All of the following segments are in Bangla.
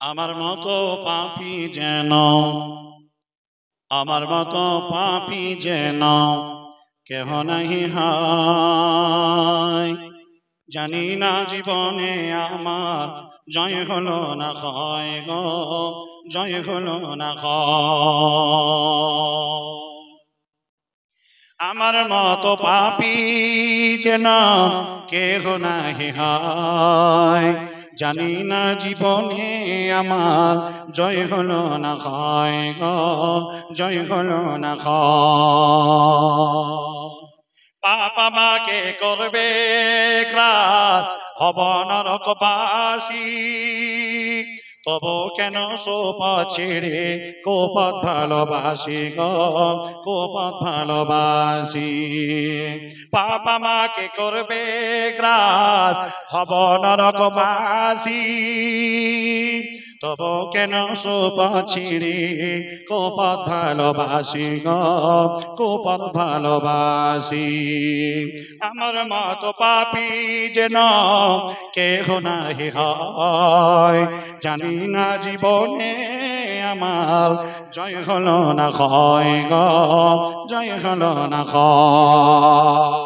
আমার মতো পাপী যেন, আমার মতো পাপী যেন কেহ নাহি হয়। জানি না জীবনে আমার জয় হলো না হয় গো, জয় হলো না হয়। আমার মতো পাপী যেন কেহ নাহি হয়। জানি না জীবনে আমার জয় হলো না হয় গো, জয় হলো না হয়। পাপ আমাকে করবে গ্রাস, হব নরকবাসী। তবু কেন সোপা ছেড়ে কোপথ ভালোবাসি গো, কোপথ ভালোবাসি। পাপ আমাকে করবে গ্রাস, হব নরকবাসী। তবু কেন সোপা ছেড়ে কোপথ ভালোবাসি গো, কোপথ ভালোবাসি। আমার মতো পাপী যেন কেহ নাহি হয়। জানি না জীবনে আমার জয় হলো না হয় গো, জয় হলো না হয়।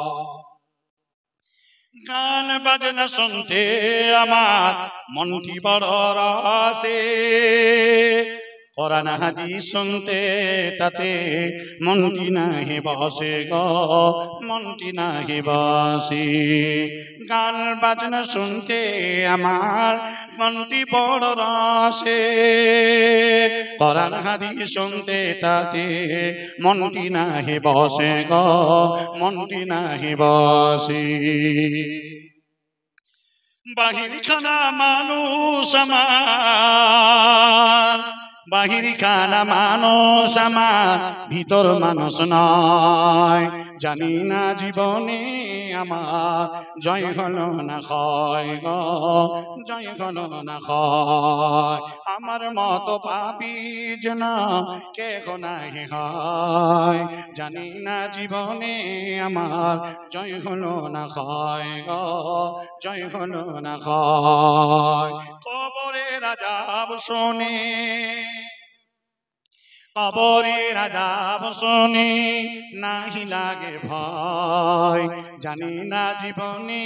গান বাজনা শুনতে আমার মনটি বড় রসে, কোরআন হাদিস শুনতে তাতে মনটি নাহি বসে গো, মনটি নাহি বসে। গান বাজনা শুনতে আমার মনটি বড় রসে, কোরআন হাদিস শুনতে তাতে মনটি নাহি বসে গো, মনটি নাহি বসে। বাহির খানা মানুষ আমার, বাহির খানা মানুষ আমার, ভিতর মানুষ নয়। জানি না জীবনে আমার জয় হলো না হয় গো, জয় হলো না হয়। আমার মতো পাপী যেন কেহ নাহি হয়। জানি না জীবনে আমার জয় হলো না হয় গো, জয় হলো না হয়। কবরের আযাব শুনে, কবরের আযাব শুনে নাহি লাগে ভয়। জানি না জীবনে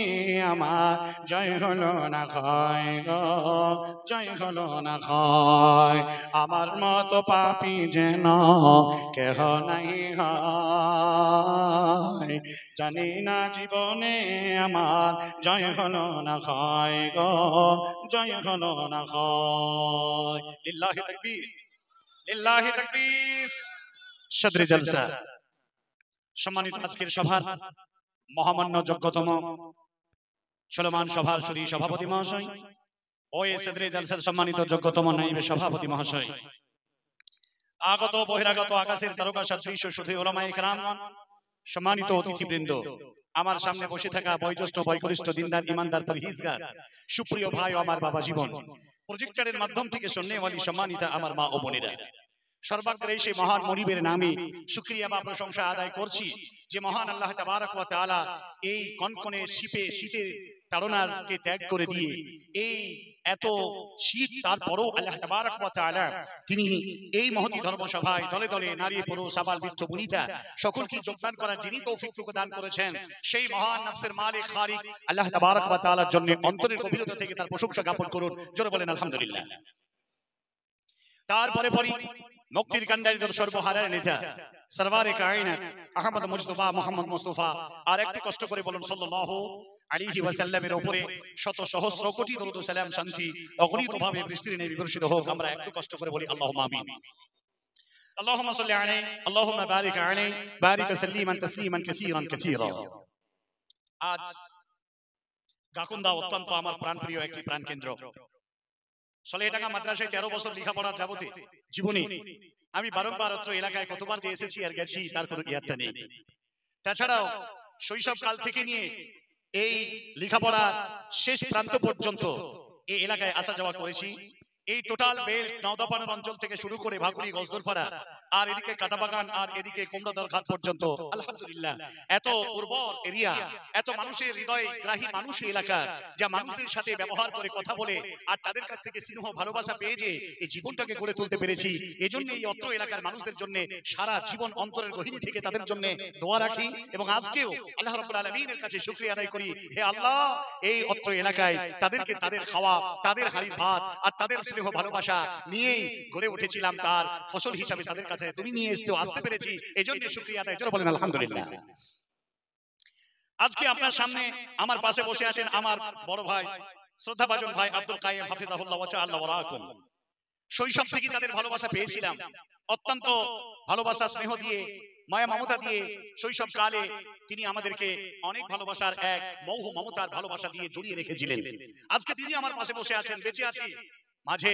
আমার জয় হলো না হয় গো, জয় হলো না হয়। আমার মতো পাপী যেন কেহ নাহি হয়। জানি না জীবনে আমার জয় হলো না হয় গো, জয় হলো না হয়। লিল্লাহি তাকবীর, লিল্লাহি তাকবীর। সদরে জলসা। সম্মানিত আজকের সভার মহামান্য যোগ্যতম চলমান সভার সুরী সভাপতি মহাশয় ও এ সদরে জলসার সম্মানিত যোগ্যতম নায়েবে সভাপতি মহাশয়, আগত বহিরাগত আকাশের তারকা সদৃশ সুধী উলামায়ে কেরামগণ, সম্মানিত অতিথিবৃন্দ, আমার সামনে বসে থাকা বয়োজ্যেষ্ঠ বয়োকনিষ্ঠ দিনদার ইমানদার পরহেজগার সুপ্রিয় ভাই ও আমার বাবা জীবন, প্রজেক্টরের মাধ্যম থেকে শুননেওয়ালি সম্মানিতা আমার মা ও বোনেরা, সর্বাগ্রে সেই মহান মনিবের নামে শুকরিয়া বা প্রশংসা আদায় করছি যে মহান আল্লাহ তাবারক ওয়া তাআলা এই কনকনে শীতের তাড়নাকে ত্যাগ করে দিয়ে এই এত শীত তারপরও আল্লাহ তাবারক ওয়া তাআলা তিনি এই মহতী ধর্মসভায় দলে দলে নারী পুরুষ আবাল বৃদ্ধ বনিতা সকলকে যোগদান করার যিনি তৌফিক প্রদান করেছেন সেই মহান নফসের মালিক খালিক আল্লাহ তাবারক ওয়া তাআলার জন্য অন্তরের গভীরতা থেকে তার প্রশংসা জ্ঞাপন করুন। জোরে বলেন আলহামদুলিল্লাহ। তারপরে পরি মুক্তির কান্ডারিত সর্বহারার নেতা সরওয়ারে কায়নাত আহমদ মুজতবা মুহাম্মদ মুস্তাফা আর একটু কষ্ট করে বলুন সাল্লাল্লাহু আলাইহি ওয়াসাল্লামের উপরে শত সহস্র কোটি দরুদ ও সালাম শান্তি অগণিতভাবে বৃষ্টির নেমে বর্ষিত হোক। আমরা একটু কষ্ট করে বলি আল্লাহুম্মা আমিন। আল্লাহুম্মা সাল্লি আলাইহি আল্লাহুম্মা বারিক আলাইহি বারিক সাল্লিমান তাসলিমান কাসীরান কাসীরা। আজ গাকুন্দা অত্যন্ত আমার প্রাণপ্রিয় একটি প্রাণকেন্দ্র। সলেটাঙ্গা মাদ্রাসায় 13 বছর লেখাপড়ার যাবতে জীবনে আমি বারংবার অত্র এলাকায় কতবার যে এসেছি আর গেছি তার কোনো ইয়াত্তা নেই। তাছাড়াও শৈশবকাল থেকে নিয়ে এই লেখাপড়া শেষ প্রান্ত পর্যন্ত এই এলাকায় আসা যাওয়া করেছি। এই টোটাল বেল্ট নওদাপাড়ার অঞ্চল থেকে শুরু করে ভাগুড়ি গজদরপাড়া আর এদিকে কাটাবাগান আর এদিকে কুমড়াদল ঘাট পর্যন্ত আলহামদুলিল্লাহ এত উর্বর এরিয়া, এত মানুষের হৃদয় গ্রাহী মানুষ এলাকা, যা মানুষদের সাথে ব্যবহার করে কথা বলে আর তাদের কাছ থেকে স্নেহ ভালোবাসা পেয়ে যে এই জীবনটাকে গড়ে তুলতে পেরেছি। এজন্য এই অত্র এলাকার মানুষদের জন্য সারা জীবন অন্তরের গহীন থেকে তাদের জন্য দোয়া রাখি এবং আজকেও আল্লাহ রাব্বুল আলামিনের কাছে শুকরিয়া আদায় করি, হে আল্লাহ এই অত্র এলাকায় তাদেরকে তাদের খাওয়া, তাদের হাড়ির ভাত আর তাদের স্নেহ ভালোবাসা নিয়েই গড়ে উঠেছিলাম, তার ফসল হিসাবে তাদের কাছে তুমি নিয়ে এসেছো, আসতে পেরেছি, এজন্য শুকরিয়া আদায়। জোরে বলেন আলহামদুলিল্লাহ। আজকে আপনার সামনে আমার পাশে বসে আছেন আমার বড় ভাই, শ্রদ্ধাভাজন ভাই আব্দুল কাইয়্যিম হাফিজাহুল্লাহ ওয়া তাআলা ওয়া রাকুম। শৈশব থেকে তাদের ভালোবাসা পেয়েছিলাম, অত্যন্ত ভালোবাসা স্নেহ দিয়ে মায়া মমতা দিয়ে শৈশব কালে তিনি আমাদেরকে অনেক ভালোবাসার এক মৌহ মমতার ভালোবাসা দিয়ে জড়িয়ে রেখেছিলেন। আজকে তিনি আমার পাশে বসে আছেন, বেঁচে আছি, মাঝে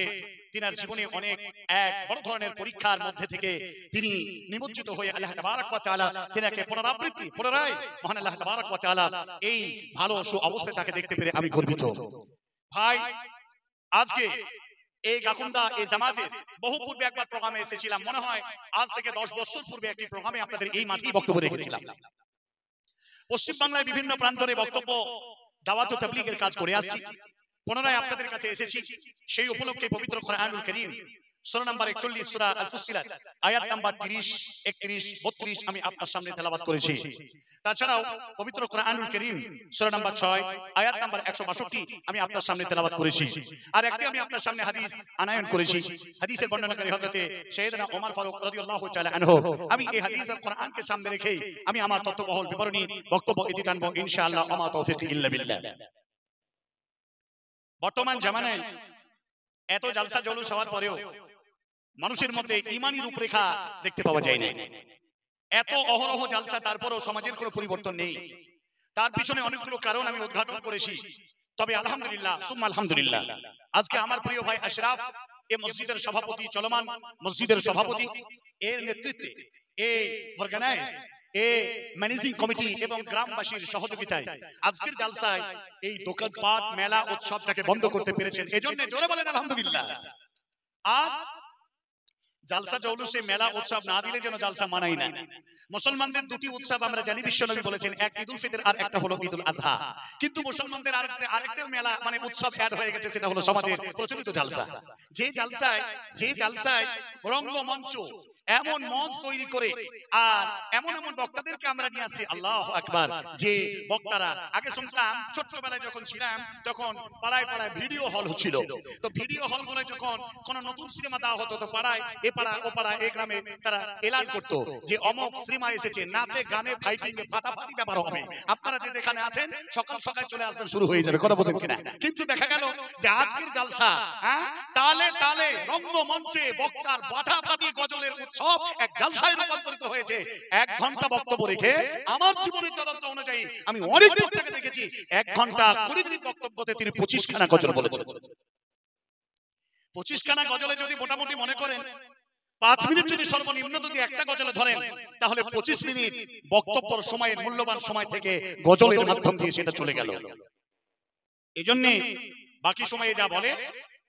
তিনার জীবনে অনেক এক বড় ধরনের পরীক্ষার মধ্যে থেকে তিনি নিমজ্জিত হয়ে আল্লাহ তাবারক ওয়া তাআলা তিনাকে পুনরায় মহান আল্লাহ তাবারক ওয়া তাআলা এই ভালো সু অবস্থায় তাকে দেখতে পেরে আমি গর্বিত। ভাই আজকে এই গাকুন্দা এই জামাতে বহু পূর্বে একবার প্রোগ্রামে এসেছিলাম, মনে হয় আজ থেকে 10 বছর পূর্বে একটি প্রোগ্রামে আপনাদের এই মাঠেই বক্তব্য রেখেছিলাম। পশ্চিম বাংলায় বিভিন্ন প্রান্তরে বক্তব্য দাওয়াত ও তাবলীগের কাজ করে আসছি, পুনরায় আপনাদের কাছে এসেছি। সেই উপলক্ষে পবিত্র কোরআনুল কারীম সূরা নাম্বার 41 সূরা আল ফুসিলাত আয়াত নাম্বার 30, 31, 32 আমি আপনার সামনে তেলাওয়াত করেছি। তাছাড়াও পবিত্র কোরআনুল কারীম সূরা নাম্বার 6 আয়াত নাম্বার 162 আমি আপনার সামনে তেলাওয়াত করেছি। আর একটি আমি আপনার সামনে হাদিস আনায়ন করেছি, হাদিসের বর্ণনাকারী হযরতে সাইয়েদনা ওমর ফারুক রাদিয়াল্লাহু তাআলা আনহু। আমি এই হাদিস আর কোরআনকে সামনে রেখেই আমি আমার তত্ত্ববহুল বিবরণী বক্তব্য এটি টানব ইনশাআল্লাহ। ওয়া মা তাওফীক ইল্লা বিল্লাহ। বর্তমান জামানায় এত জালসা জলুস হওয়ার পরেও মানুষের মধ্যে ঈমানি রূপরেখা দেখতে পাওয়া যায় না। এত অহরহ জালসা, তারপরেও সমাজের কোনো পরিবর্তন নেই। তার পিছনে অনেকগুলো কারণ আমি উদ্ঘাটন করেছি। তবে আলহামদুলিল্লাহ সুম্মা আলহামদুলিল্লাহ, আজকে আমার প্রিয় ভাই আশরাফ এই মসজিদের সভাপতি, চলমান মসজিদের সভাপতি, এর নেতৃত্বে এই অর্গানাইজ ম্যানেজিং কমিটি এবং গ্রামবাসীর সহযোগিতায় আজকের জালসায় এই দোকানপাট মেলা উৎসবটাকে বন্ধ করতে পেরেছেন, এজন্য জোরে বলেন আলহামদুলিল্লাহ। আজ জালসা জৌলুসে মেলা উৎসব না দিলে যেন জালসা মানাই না। মুসলমানদের দুটি উৎসব আমরা জানি, বিশ্বনবী বলেছেন, এক ঈদুল ফিতর আর একটা হলো ঈদুল আযহা। কিন্তু মুসলমানদের আরেকটা মেলা মানে উৎসব অ্যাড হয়ে গেছে, সেটা হলো সমাজের প্রচলিত জালসা। যে জালসায় রঙ্গমঞ্চ, এমন মঞ্চ তৈরি করে আর এমন এমন বক্তাদেরকে আমরা নিয়ে আসছি, আল্লাহু আকবার, যে বক্তারা আগে শুনতাম ছোট্টবেলায় যখন ছিলাম তখন পাড়ায় পাড়ায় ভিডিও হল ছিল। তো ভিডিও হল গুলো যখন কোন নতুন সিনেমা দেওয়া হতো তো পাড়ায় এ পাড়া ও পাড়া এই গ্রামে তারা এলান করতো যে অমুক সিনেমা এসেছে, নাচে গানে ফাইটিং এ ফাটাফাটি ব্যাপার হবে, আপনারা যে যেখানে আছেন সকাল সকাল চলে আসবেন, শুরু হয়ে যাবে, কথা বলেন কিনা? কিন্তু দেখা গেল যে আজকের জালসা তালে তালে রঙ্গমঞ্চে বক্তার ফাটাফাটি গজলের সব এক জালসায় রূপান্তরিত হয়েছে। 1 ঘন্টা বক্তব্য রেখে আমার জীবনের তদন্ত অনুযায়ী আমি অনেক বক্তাকে দেখেছি 1 ঘন্টা 20 মিনিট বক্তব্যতে তিনি 25 খানা গজল বলেছেন। 25 খানা গজলে যদি মোটামুটি মনে করেন 5 মিনিট যদি সর্বনিম্ন যদি একটা গজলে ধরেন, তাহলে 25 মিনিট বক্তব্যের সময়ের মূল্যবান সময় থেকে গজলের মাধ্যম দিয়ে সেটা চলে গেল। এজন্য বাকি সময়ে যা বলে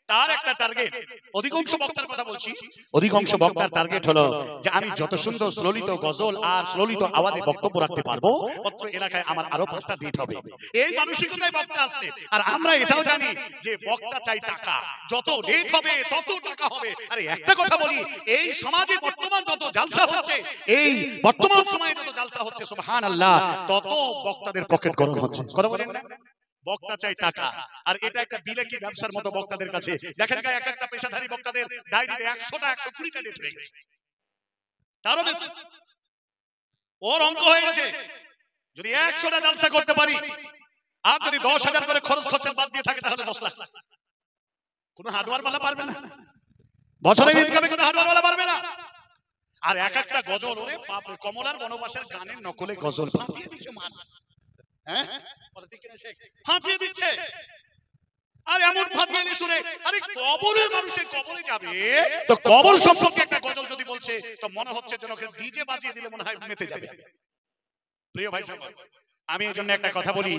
তার একটা টার্গেট, অধিকাংশ বক্তার কথা বলছি, অধিকাংশ বক্তার টার্গেট হলো যে আমি যত সুন্দর শ্লোলিত গজল আর শ্লোলিত আওয়াজে বক্তব্য রাখতে পারবো, অত্র এলাকায় আমার আরো 5টা ডেট হবে। এই মানসিকতায় বক্তা আসছে। আর আমরা এটাও জানি যে বক্তা চাই টাকা, যত ডেট হবে তত টাকা হবে। আরে একটা কথা বলি, এই সমাজে বর্তমান যত জালসা হচ্ছে, এই বর্তমান সময়ে যত জালসা হচ্ছে, সুবহানাল্লাহ, তত বক্তাদের পকেট গরম হচ্ছে, কথা বলেন না? বক্তা চাই টাকা, আর এটা একটা বিলেকি ব্যবসার মতো বক্তাদের কাছে। দেখেন এক একটা পেশাধারী বক্তাদের ডায়েরিতে 100টা 120টা ডেট হয়ে গেছে, তারও বেশি। ওর অঙ্ক হয়ে গেছে, যদি 100টা জালসা করতে পারি আর যদি 10,000 করে খরচ খরচা বাদ দিয়ে থাকে, তাহলে 10 লাখ। কোন হার্ডওয়্যার वाला পারবে না, বছরের ইনকামে কোন হার্ডওয়্যার वाला পারবে না। আর এক একটা গজল, ওরে বাপ রে, কমলার বনবাসের গানের নকলে গজল ফাটিয়ে দিয়েছে মান, ফাটিয়ে দিচ্ছে। আর এমন ফাটিয়ে শুনে, আরে কবরের মানুষের কবরে যাবে, তো কবর সম্পর্কে একটা গজল যদি বলছে তো মনে হচ্ছে যেন ডিজে বাজিয়ে দিলে মনে হয় মেতে যাবে। প্রিয় ভাই সকল, আমি এই জন্য একটা কথা বলি,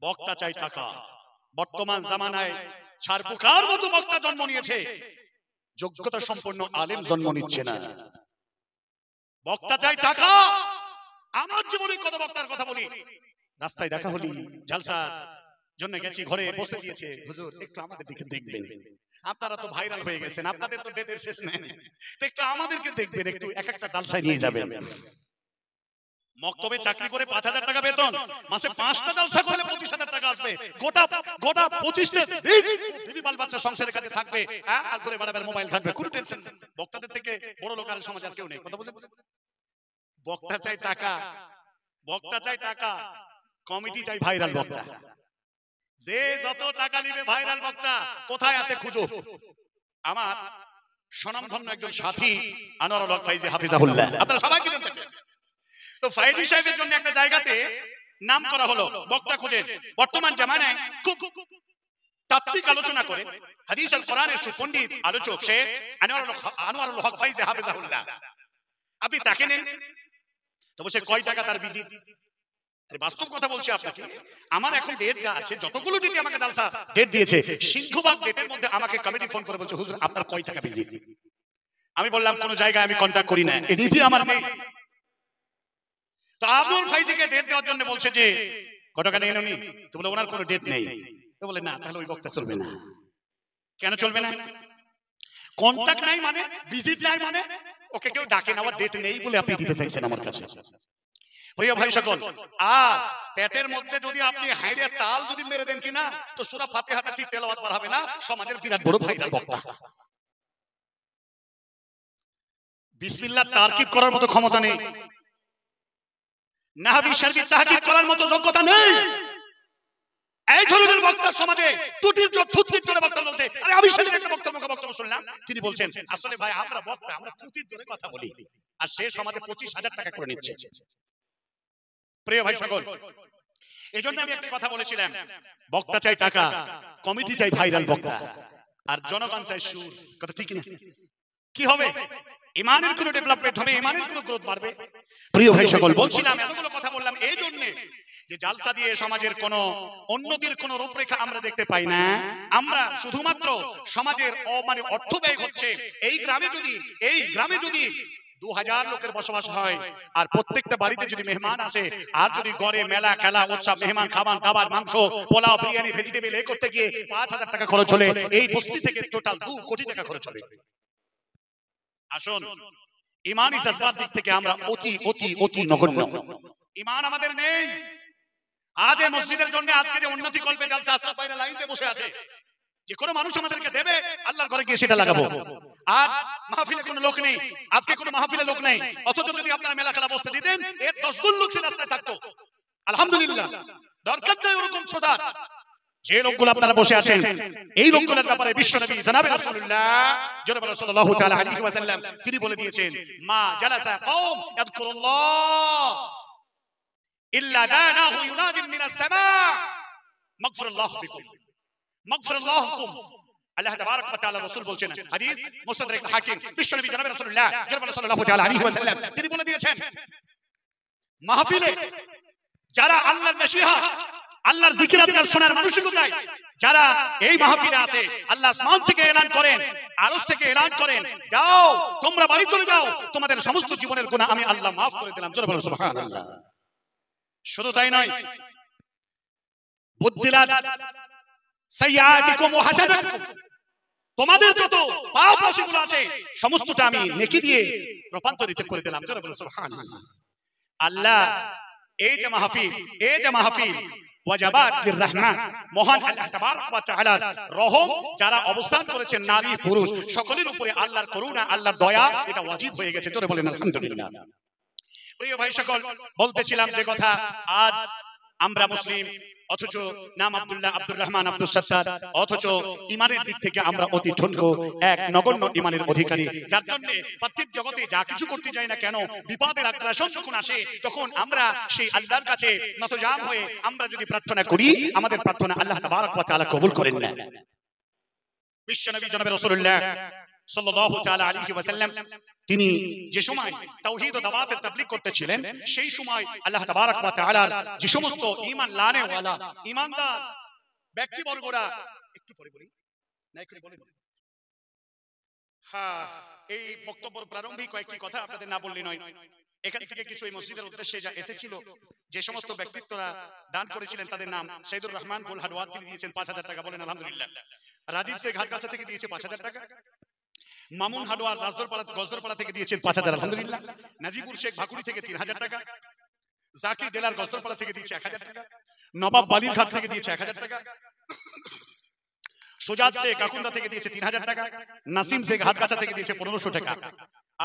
বক্তা চাই টাকা। বর্তমান জামানায় ছারপুকার মতো বক্তা জন্ম নিয়েছে, যোগ্যতা সম্পন্ন আলেম জন্ম নিচ্ছে না। বক্তা চাই টাকা। আমার জীবনে কত বক্তার কথা বলি, রাস্তায় দেখা হলি, জালসা জন্য গেছি, ঘরে বসতে দিয়েছে, হুজুর একটু আমাদের দিকে দেখবেন, আপনারা তো ভাইরাল হয়ে গেছেন, আপনাদের তো ডেটের শেষ নেই, তো একটু আমাদেরকে দেখবেন, একটু এক একটা জালসায় নিয়ে যাবেন। মক্তবে চাকরি করে 5,000 টাকা বেতন, মাসে 5টা জালসা করলে 25,000 টাকা আসবে। গোটা 25টা দিন বিবি বাল বাচ্চা সংসারের কাছে থাকবে, আর করে বাড়াবার মোবাইল ঘাটবে, কোনো টেনশন নেই। বক্তাদের থেকে বড় লোক আর সমাজ আর কেউ নেই। কথা বুঝেন? বক্তা চাই টাকা, বক্তা চাই টাকা, কমিটি চাই ভাইরাল বক্তা। যে যত টাকা নিবে ভাইরাল বক্তা কোথায় আছে খুঁজো। আমার স্বনামধন্য একজন সাথী আনোয়ারুল হক ফাইজি হাফিজাহুল্লাহ, আপনারা সবাই জানেন তাকে। তো ফাইজি সাহেবের জন্য একটা জায়গাতে নাম করা হলো বক্তা খুঁজে। বর্তমান জামানায় খুব তাত্ত্বিক আলোচনা করে হাদিস আর কোরআনের সুপণ্ডিত আলোচক শেখ আনোয়ারুল হক ফাইজি হাফিজাহুল্লাহ, আপনি তাকে নেন। তো বলছে কয় টাকা তার ভিজিট? বাস্তব কথা বলছি আপনাকে, আমার এখন ডেট যা আছে, যতগুলো ডেটে আমাকে জালসা ডেট দিয়েছে, সিংহভাগ ডেটের মধ্যে আমাকে কমিটি ফোন করে বলছে হুজুর আপনার কয় টাকা ভিজিট? আমি বললাম কোন জায়গায় আমি কন্টাক্ট করি না, এই রীতি আমার নেই। তো আবুল ফাইজিকে ডেট দেওয়ার জন্য বলছে যে কত টাকা নেই উনি? তো বলে ওনার কোনো ডেট নেই। তো বলে না, তাহলে ওই বক্তা চলবে না। কেন চলবে না? কন্টাক্ট নাই মানে, ভিজিট নাই মানে, ওকে কেউ ডাকে না, ওর ডেট নেই বলে আপনি দিতে চাইছেন আমার কাছে। প্রিয় ভাই সকল, আর পেটের মধ্যে যদি আপনি হাইরে তাল যদি মেরে দেন কিনা, তো সূরা ফাতিহাটা ঠিক তেলাওয়াত করা হবে না। সমাজের বিরাট বড় ভাইরাল বক্তা, বিসমিল্লাহ তারকিব করার মতো ক্ষমতা নেই, নাহবি শরঈ তাহকিক করার মতো যোগ্যতা নেই। এই ধরনের বক্তা সমাজে টুটির চোখ থুতনির জোরে বক্তা বলছে। আরে আমি সেদিন একটা বক্তার মুখে বক্তব্য শুনলাম, তিনি বলছেন আসলে ভাই আমরা বক্তা, আমরা থুতির জোরে কথা বলি, আর সে সমাজে 25,000 টাকা করে নিচ্ছে। প্রিয় ভাই সকল, এই জন্য আমি একটা কথা বলেছিলাম, বক্তা চাই টাকা, কমিটি চাই ভাইরাল বক্তা, আর জনগণ চাই সুর। কথা ঠিক না? কি হবে? ইমানের কোনো ডেভেলপমেন্ট হবে, ইমানের কোনো গ্রোথ বাড়বে। প্রিয় ভাই সকল, বলছিলাম এতগুলো কথা বললাম এই জন্য যে জালসা দিয়ে সমাজের কোনো অন্যদের কোনো রূপরেখা আমরা দেখতে পাই না। আমরা শুধুমাত্র সমাজের মানে অর্থ ব্যয় হচ্ছে। এই গ্রামে যদি 2000 লোকের বসবাস হয়, আর প্রত্যেকটা বাড়িতে যদি মেহমান আসে, আর যদি গড়ে মেলা খেলা উৎসব মেহমান খাবার দাবার মাংস পোলাও বিরিয়ানি ভেজিটেবল এই করতে গিয়ে 5,000 টাকা খরচ হলে, এই বস্তি থেকে টোটাল 2 কোটি টাকা খরচ হবে। আসুন, ইমানি জজবার দিক থেকে আমরা অতি অতি অতি নগণ্য, ইমান আমাদের নেই। আজ এই মসজিদের জন্য আজকে যে উন্নতি কল্পে জালসা আশরাফ ভাইরা লাইনে বসে আছে, যে কোনো মানুষ আমাদেরকে দেবে, আল্লাহর ঘরে গিয়ে সেটা লাগাবো। আজ মাহফিলে কোনো লোক নেই, আজকে কোনো মাহফিলে লোক নেই, অথচ যদি আপনারা মেলা খেলা বসতে দিতেন, এর 10 গুণ লোক সে রাস্তায় থাকতো। আলহামদুলিল্লাহ, দরকার নেই ওরকম শ্রোতা। যে লোকগুলো আপনারা বসে আছেন, এই লোকগুলোর ব্যাপারে বিশ্বনবী জনাবে রাসূলুল্লাহ সাল্লাল্লাহু তাআলা আলাইহি ওয়াসাল্লাম তিনি বলে দিয়েছেন, মা জালাসা কওম ইয়াযকুরুল্লাহ ইল্লা দানাহু ইউনাদি মিনাস সামা মাগফিরুল্লাহ বিকুম মাগফিরুল্লাহকুম। আল্লাহ তাবারক ওয়া তাআলা রাসূল বলছেন, হাদিস মুস্তাদরাক হাকিম, বিশ্বনবী জনাবে রাসূলুল্লাহ সাল্লাল্লাহু তাআলা আলাইহি ওয়াসাল্লাম তিনি বলে দিয়েছেন, মাহফিলে যারা আল্লাহর নসিহত আল্লাহর জিকির আজকার শোনার মানসিকতায় যারা এই মাহফিলে আসে, আল্লাহ আসমান থেকে এলান করেন, আরশ থেকে এলান করেন, যাও তোমরা বাড়ি চলে যাও, তোমাদের সমস্ত জীবনের গুনাহ আমি আল্লাহ মাফ করে দিলাম। জোরে বলুন সুবহানাল্লাহ। শুধু তাই নয়, বুদ্দিলাত সাইয়্যাতিকুম ওয়া হাসানাতুকুম, তোমাদের যত পাপ রাশিগুলো আছে সমস্তটা আমি নেকি দিয়ে রূপান্তরিত করে দিলাম। জোরে বলুন সুবহানাল্লাহ। আল্লাহ এই যে মাহফিল ওয়াজাবাত লিররহমান, মহান আল্লাহ তাবারক ওয়া তাআলা রহম যারা অবস্থান করেছেন নারী পুরুষ সকলের উপরে আল্লাহর করুণা আল্লাহর দয়া এটা ওয়াজিব হয়ে গেছে। জোরে বলেন আলহামদুলিল্লাহ। প্রিয় ভাই সকল, বলতেছিলাম যে কথা, আজ আমরা মুসলিম, অথচ নাম আব্দুল্লাহ, আব্দুর রহমান, আব্দুল সত্তার, অথচ ইমানের দিক থেকে আমরা অতি ঠুনক, এক নগণ্য ইমানের অধিকারী, যার জন্য পার্থিব জগতে যা কিছু করতে যাই না কেন, বিপদের আগ্রাসন যখন আসে তখন আমরা সেই আল্লাহর কাছে নতজান হয়ে আমরা যদি প্রার্থনা করি, আমাদের প্রার্থনা আল্লাহ তাবারক ওয়া তাআলা কবুল করেন না। বিশ্বনবী জনাবে রাসূলুল্লাহ সাল্লাল্লাহু তাআলা আলাইহি ওয়াসাল্লাম তিনি যে সময় তাওহীদ ও দাওয়াতের তাবলীগ করতেছিলেন, সেই সময় আল্লাহ তাবারক ওয়া তাআলার যে সমস্ত ঈমান লানে ওয়ালা ঈমানদার ব্যক্তিবর্গরা, একটু পরে বলি না, একটু বলি হ্যাঁ, এই বক্তব্যের প্রারম্ভিক কয়েকটি কথা আপনাদের না বললে নয়। এখান থেকে কিছু এই মসজিদের উদ্দেশ্যে যা এসেছিল, যে সমস্ত ব্যক্তিত্বরা দান করেছিলেন তাদের নাম: শহীদুর রহমান গোলহাডওয়ার, তিনি দিয়েছেন 5,000 টাকা, বলেন আলহামদুলিল্লাহ। রাজীব শেখ ঘাটগাছা থেকে দিয়েছে 5,000 টাকা। মামুন হাডওয়ার গজদরপাড়া থেকে দিয়েছেন 5,000, আলহামদুলিল্লাহ। নাজিবুর শেখ ভাকুড়ি থেকে 3,000 টাকা। জাকির ডেলার গজদরপাড়া থেকে দিয়েছে 1,000 টাকা। নবাব বালির ঘাট থেকে দিয়েছে 1,000 টাকা। সুজাত শেখ কাকুন্দা থেকে দিয়েছে 3,000 টাকা। নাসিম শেখ ঘাটগাছা থেকে দিয়েছে 1,500 টাকা।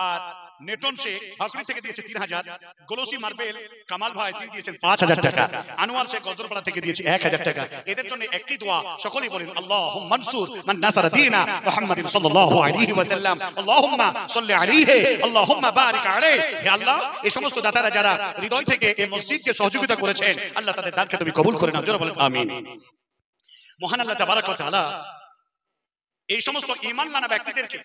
আর নেটন শেখ ভাকুড়ি থেকে দিয়েছে 3,000। গোলসি মার্বেল কামাল ভাই, তিনি দিয়েছেন 5,000 টাকা। আনোয়ার শেখ গজদরপাড়া থেকে দিয়েছে 1,000 টাকা। এদের জন্য একটি দোয়া, সকলেই বলেন আল্লাহুম্মা মানসুর মান নাসারা দীনা মুহাম্মাদিন সাল্লাল্লাহু আলাইহি ওয়াসাল্লাম, আল্লাহুম্মা সাল্লি আলাইহি, আল্লাহুম্মা বারিক আলাইহি। হে আল্লাহ, এই সমস্ত দাতারা যারা হৃদয় থেকে এই মসজিদকে সহযোগিতা করেছেন, আল্লাহ তাদের দানকে তুমি কবুল করে নাও, জোরে বলেন আমিন। মহান আল্লাহ তাবারক ওয়া তাআলা এই সমস্ত ঈমান আনা ব্যক্তিদেরকে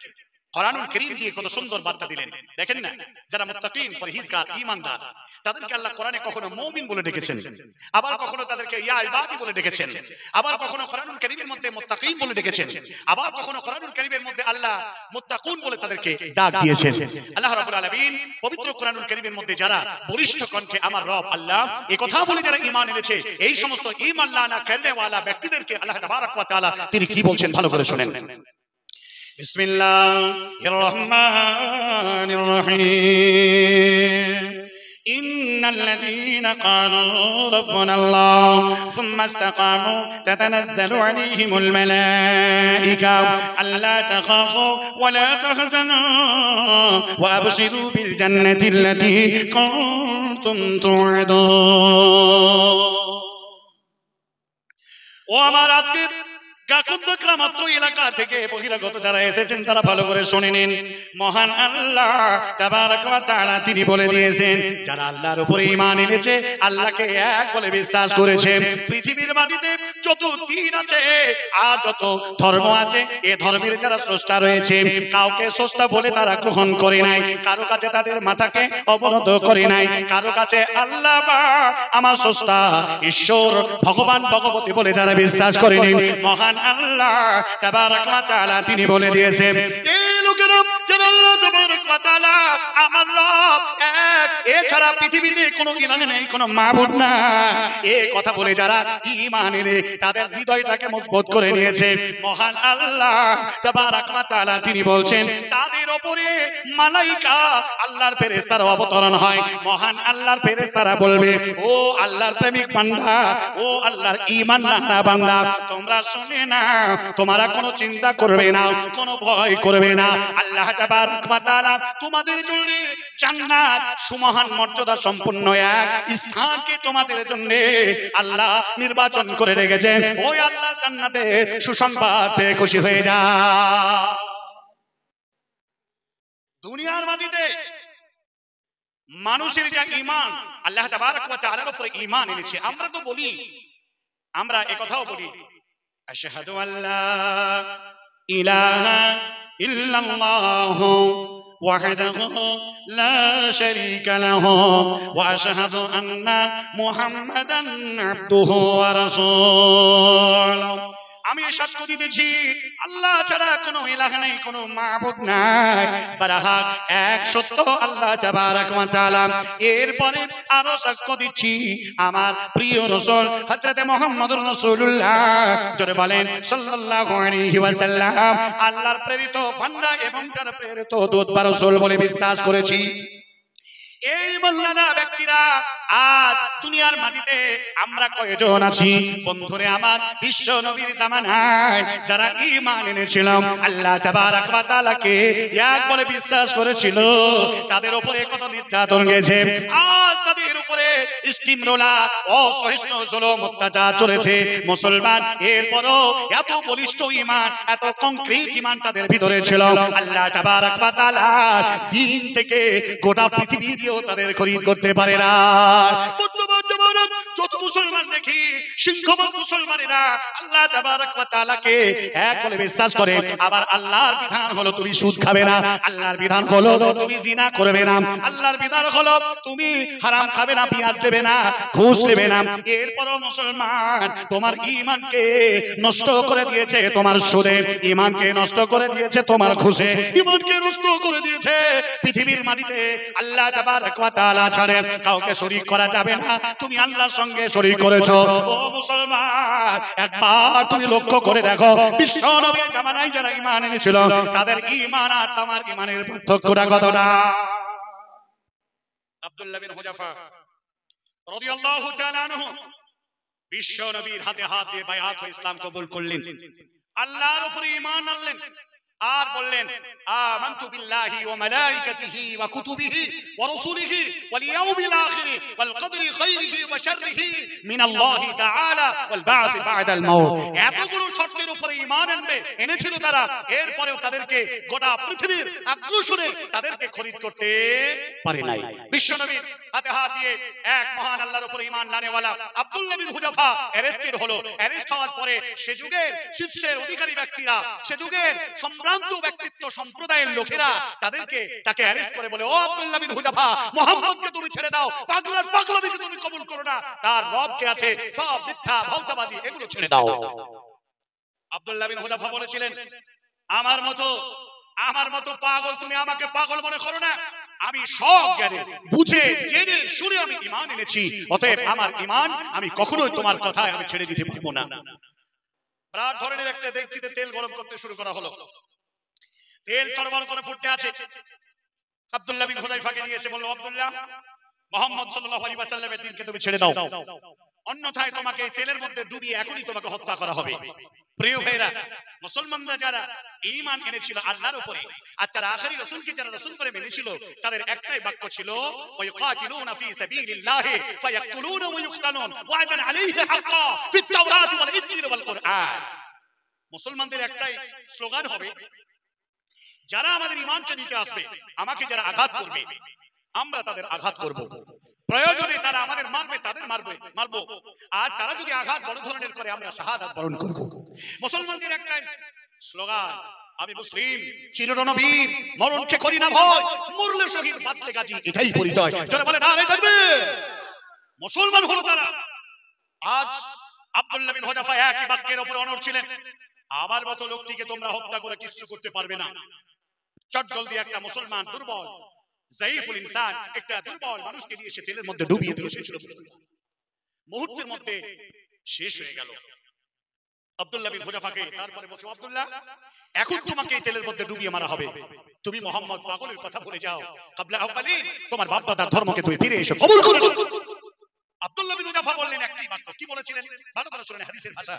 কোরআনুল কারীম দিয়ে কত সুন্দর বার্তা দিলেন। দেখেন না, যারা মুত্তাকিন, পরহেজগার, ঈমানদার, তাদেরকে আল্লাহ কোরআনে কখনো মুমিন বলে ডেকেছেন, আবার কখনো তাদেরকে ইয়া ইবাদি বলে ডেকেছেন, আবার কখনো কোরআনুল কারীমের মধ্যে মুত্তাকিন বলে ডেকেছেন, আবার কখনো কোরআনুল কারীমের মধ্যে আল্লাহ মুত্তাকুন বলে তাদেরকে ডাক দিয়েছেন। আল্লাহ রাব্বুল আলামিন পবিত্র কোরআনুল কারীমের মধ্যে যারা বলিষ্ঠ কণ্ঠে আমার রব আল্লাহ এই কথা বলে যারা ঈমান এনেছে, এই সমস্ত ঈমান লানা করনে ওয়ালা ব্যক্তিদেরকে আল্লাহ তাবারক ওয়া তাআলা তিনি কি বলছেন ভালো করে শুনেন। বিসমিল্লাহির রহমানির রহিম। إن الذين قالوا ربنا الله ثم استقاموا تتنزل عليهم الملائكة ألا تخافوا ولا تحزنوا وأبشروا بالجنة التي كنتم توعدون। وأمر আজকের কাকুন্দা গ্রামাত্র এলাকা থেকে বহিরাগত যারা এসেছেন তারা ভালো করে শুনে নিন। মহান আল্লাহ তাবারক ওয়া তাআলা তিনি বলে দিয়েছেন, যারা আল্লাহর উপরে ঈমান এনেছে, আল্লাহকে এক বলে বিশ্বাস করেছে, পৃথিবীর মাটিতে যত দিন আছে আর যত ধর্ম আছে, এই ধর্মের যারা স্রষ্টা রয়েছে, কাউকে স্রষ্টা বলে তারা গ্রহণ করে নাই, কারো কাছে তাদের মাথাকে অবনত করে নাই, কারো কাছে আল্লাহ বা আমার স্রষ্টা ঈশ্বর ভগবান ভগবতী বলে যারা বিশ্বাস করে নিন, মহান আল্লাহ তাবারক ওয়া তাআলা তিনি বলে দিয়েছেন, এই লোকেরা যারা আল্লাহ তাবারক ওয়া তাআলা আমার রব এক, এছাড়া পৃথিবীতে কোনো ইলাহ নেই, কোনো মাবুদ না, এই কথা বলে যারা ঈমান এনে তাদের হৃদয়টাকে মজবুত করে নিয়েছে, মহান আল্লাহ তাবারক ওয়া তাআলা তিনি বলছেন, তাদের উপরে মালাইকা আল্লাহর ফেরেশতারা অবতরণ হয়। মহান আল্লাহর ফেরেশতারা বলবে, ও আল্লাহর প্রেমিক বান্দা, ও আল্লাহর ঈমান আনা বান্দা, তোমরা শুনে না, তোমরা কোনো চিন্তা করবে না, কোনো ভয় করবে না, আল্লাহ তাবারক ওয়া তাআলা তোমাদের জন্য জান্নাত সুমহান মর্যাদা সম্পন্ন এক স্থানকে তোমাদের জন্য আল্লাহ নির্বাচন করে রেখেছেন। ওই আল্লাহর জান্নাতে সুসংবাদ পেয়ে খুশি হয়ে যা। দুনিয়ার মাটিতে মানুষের যে ঈমান, আল্লাহ তাবারক ওয়া তাআলার উপরে ঈমান এনেছে, আমরা তো বলি, আমরা একথাও বলি, আশহাদু আল্লা ইলাহা ইল্লাল্লাহু ওয়াহদাহু লা শারীকা লাহু ওয়া আশহাদু আন্না মুহাম্মাদান আবদুহু ওয়া রাসূলুহু। আমি সাক্ষ্য দিতেছি আল্লাহ ছাড়া কোনো ইলাহ নেই, কোনো মাবুদ নাই, বারহাক এক সত্য আল্লাহ তাবারক ওয়া তাআলা। এরপরে আরো সাক্ষ্য দিচ্ছি আমার প্রিয় রাসূল হযরত মুহাম্মদুর রাসূলুল্লাহ, জোরে বলেন সাল্লাল্লাহু আলাইহি ওয়াসাল্লাম আল্লাহর প্রেরিত বান্দা এবং তার প্রেরিত দূত বা রাসূল বলে বিশ্বাস করেছি। এই মোল্লানা ব্যক্তিরা আজ দুনিয়ার মাটিতে আমরা কয়জন আছি বন্ধুরে আমার? বিশ্ব নবীর জামানায় যারা ঈমান এনেছিল, আল্লাহ তাবারক ওয়া তাআলাকে এক বলে বিশ্বাস করেছিল, তাদের উপরে কত নির্যাতন গেছে, আজ তাদের উপরে স্টিমরোলা অসহিষ্ণু জুলুম অত্যাচার চলেছে। মুসলমান এরপরও এত বলিষ্ঠ ঈমান, এত কংক্রিট ঈমান তাদের ভিতরে ছিল, আল্লাহ তাবারক ওয়া তাআলা দিন থেকে গোটা পৃথিবী তাদের খরিদ করতে পারে না। বর্তমান জামানায় যত মুসলমান দেখি সিংহভাগ মুসলমানেরা আল্লাহ তাবারক ওয়া তাআলাকে এক বলে বিশ্বাস করে, আবার আল্লাহর বিধান হলো তুমি সুদ খাবে না, আল্লাহর বিধান হলো তুমি জিনা করবে না, আল্লাহর বিধান হলো তুমি হারাম খাবে না, পেঁয়াজ দেবে না, ঘুষ দেবে না। এরপরও মুসলমান তোমার ঈমানকে নষ্ট করে দিয়েছে তোমার সুদে, ঈমানকে নষ্ট করে দিয়েছে তোমার ঘুষে, ঈমানকে নষ্ট করে দিয়েছে পৃথিবীর মাটিতে আল্লাহ তাবারক ওয়া তাআলা ছাড়া কাউকে শরীক করা যাবে না, তুমি আল্লাহর সঙ্গে শরীক করেছো। ও মুসলমান, একবার তুমি লক্ষ্য করে দেখো বিশ্ব নবীর জামানায় যারা ঈমান এনেছিল তাদের ঈমান আর তোমার ঈমানের পার্থক্যটা কতটা। আব্দুল্লাহ বিন হুযাফা রাদিয়াল্লাহু তাআলা আনহু বিশ্ব নবীর হাতে হাত দিয়ে বায়াত হয়ে ইসলাম কবুল করলেন, আল্লাহর উপরে ঈমান আনলেন, আর বললেন আমানতু বিল্লাহি ওয়া মালাইকাতিহি ওয়া কুতুবিহি ওয়া রাসূলিহি ওয়াল ইয়াউমিল আখির ওয়াল কদরি খাইরিহি ওয়া শাররিহি মিনাল্লাহি তাআলা ওয়াল বা'স বা'দাল মাউত। এতগুলো শর্তের উপরে ঈমান এনেছিল তারা, এরপরেও তাদেরকে গোটা পৃথিবীর আগ্রাসনে তাদেরকে খরিদ করতে পারে নাই। বিশ্বনবীর হাতে হাত দিয়ে এক মহান আল্লাহর উপরে ঈমান আনেওয়ালা আব্দুল্লাহ বিন হুযাফা অ্যারেস্টেড হলো। অ্যারেস্ট হওয়ার পরে সে যুগের শীর্ষের অধিকারী ব্যক্তিরা, সে যুগের সম্ভ্রান্ত ব্যক্তিত্ব সম্প্রদায়ের লোকেরা তাকে অ্যারেস্ট করে বলে, ও আব্দুল্লাহ বিন হুযাফা, মুহাম্মদকে তুমি ছেড়ে দাও, পাগলার পাগলামিকে তুমি কবুল করো না, তার রব কে আছে সব মিথ্যা ভক্তবাদী এগুলো ছেড়ে দাও। আব্দুল্লাহ বিন হুযাফা বলেছিলেন, আমার মতো পাগল তুমি আমাকে পাগল মনে করো না, আমি সব জ্ঞানে বুঝে জেনে শুনে আমি ঈমান এনেছি, অতএব আমার ঈমান আমি কখনোই তোমার কথায় আমি ছেড়ে দিতে পারবো না। রাত ধরে রাখতে দেখছি তেল গরম করতে শুরু করা হলো, তেল চড়বড় করে ফুটতে আছে। আব্দুল্লাহ বিন হুযাফাকে নিয়ে এসে বলল, আব্দুল্লাহ, মুহাম্মদ সাল্লাল্লাহু আলাইহি ওয়াসাল্লামের দ্বীনকে তুমি ছেড়ে দাও, অন্যথায় তোমাকে এই তেলের মধ্যে ডুবিয়ে এখনই তোমাকে হত্যা করা হবে। প্রিয় ভাইরা, মুসলমানরা যারা ঈমান এনেছিল আল্লাহর উপরে, আর তারা আখেরি রাসূলকে যারা রাসূল করে মেনেছিল, তাদের একটাই বাক্য ছিল, ওয়ায়াকাতিলুনা ফি সাবিলিল্লাহি ফায়াকতুলুনা ওয়া ইউকতালুন ওয়া'দান আলাইহি হাক্কা ফিত তাওরাত ওয়াল ইনজিল ওয়াল কুরআন। মুসলমানদের একটাই স্লোগান হবে, যারা আমাদের ঈমানকে নিতে আসবে, আমাকে যারা আঘাত করবে আমরা তাদের আঘাত করব, প্রয়োজনে তারা আমাদের মারবে তাদের মারবো, আর তারা যদি আঘাত বড় ধরনের করে আমরা শাহাদাত বরণ করব। মুসলমানদের একটা স্লোগান, আমি মুসলিম, চিরনবীর, মরণকে করি না ভয়, মরলে শহীদ বাঁচলে গাজী, এটাই পরিচয়। যারা বলে নারে তাকবীর, মুসলমান হলো তারা। আজ আব্দুল্লাহ বিন হুযাফা একই বাক্যের উপর অনড় ছিলেন, আমার মতো লোকটিকে তোমরা হত্যা করে কিছু করতে পারবে না। চটজলদি একটা মুসলমান দুর্বল যায়ীফুল ইনসান, একটা দুর্বল মানুষকে নিয়ে এসে তেলের মধ্যে ডুবিয়ে দিল, সে ছিল মুসলমান। মুহূর্তের মধ্যে শেষ হয়ে গেল। আব্দুল্লাহ বিন হুযাফাকে তারপরে বলছে, আব্দুল্লাহ, এখন তোমাকে এই তেলের মধ্যে ডুবিয়ে মারা হবে, তুমি মুহাম্মদ পাগলের কথা ভুলে যাও, কাবলা আওয়ালিন তোমার বাপ দাদার ধর্মকে তুমি ফিরে এসো, কবুল করো। আব্দুল্লাহ বিন হুযাফা বললেন একটি বাক্য, কি বলেছিলেন? ভালো করে শুনেন হাদিসের ভাষা,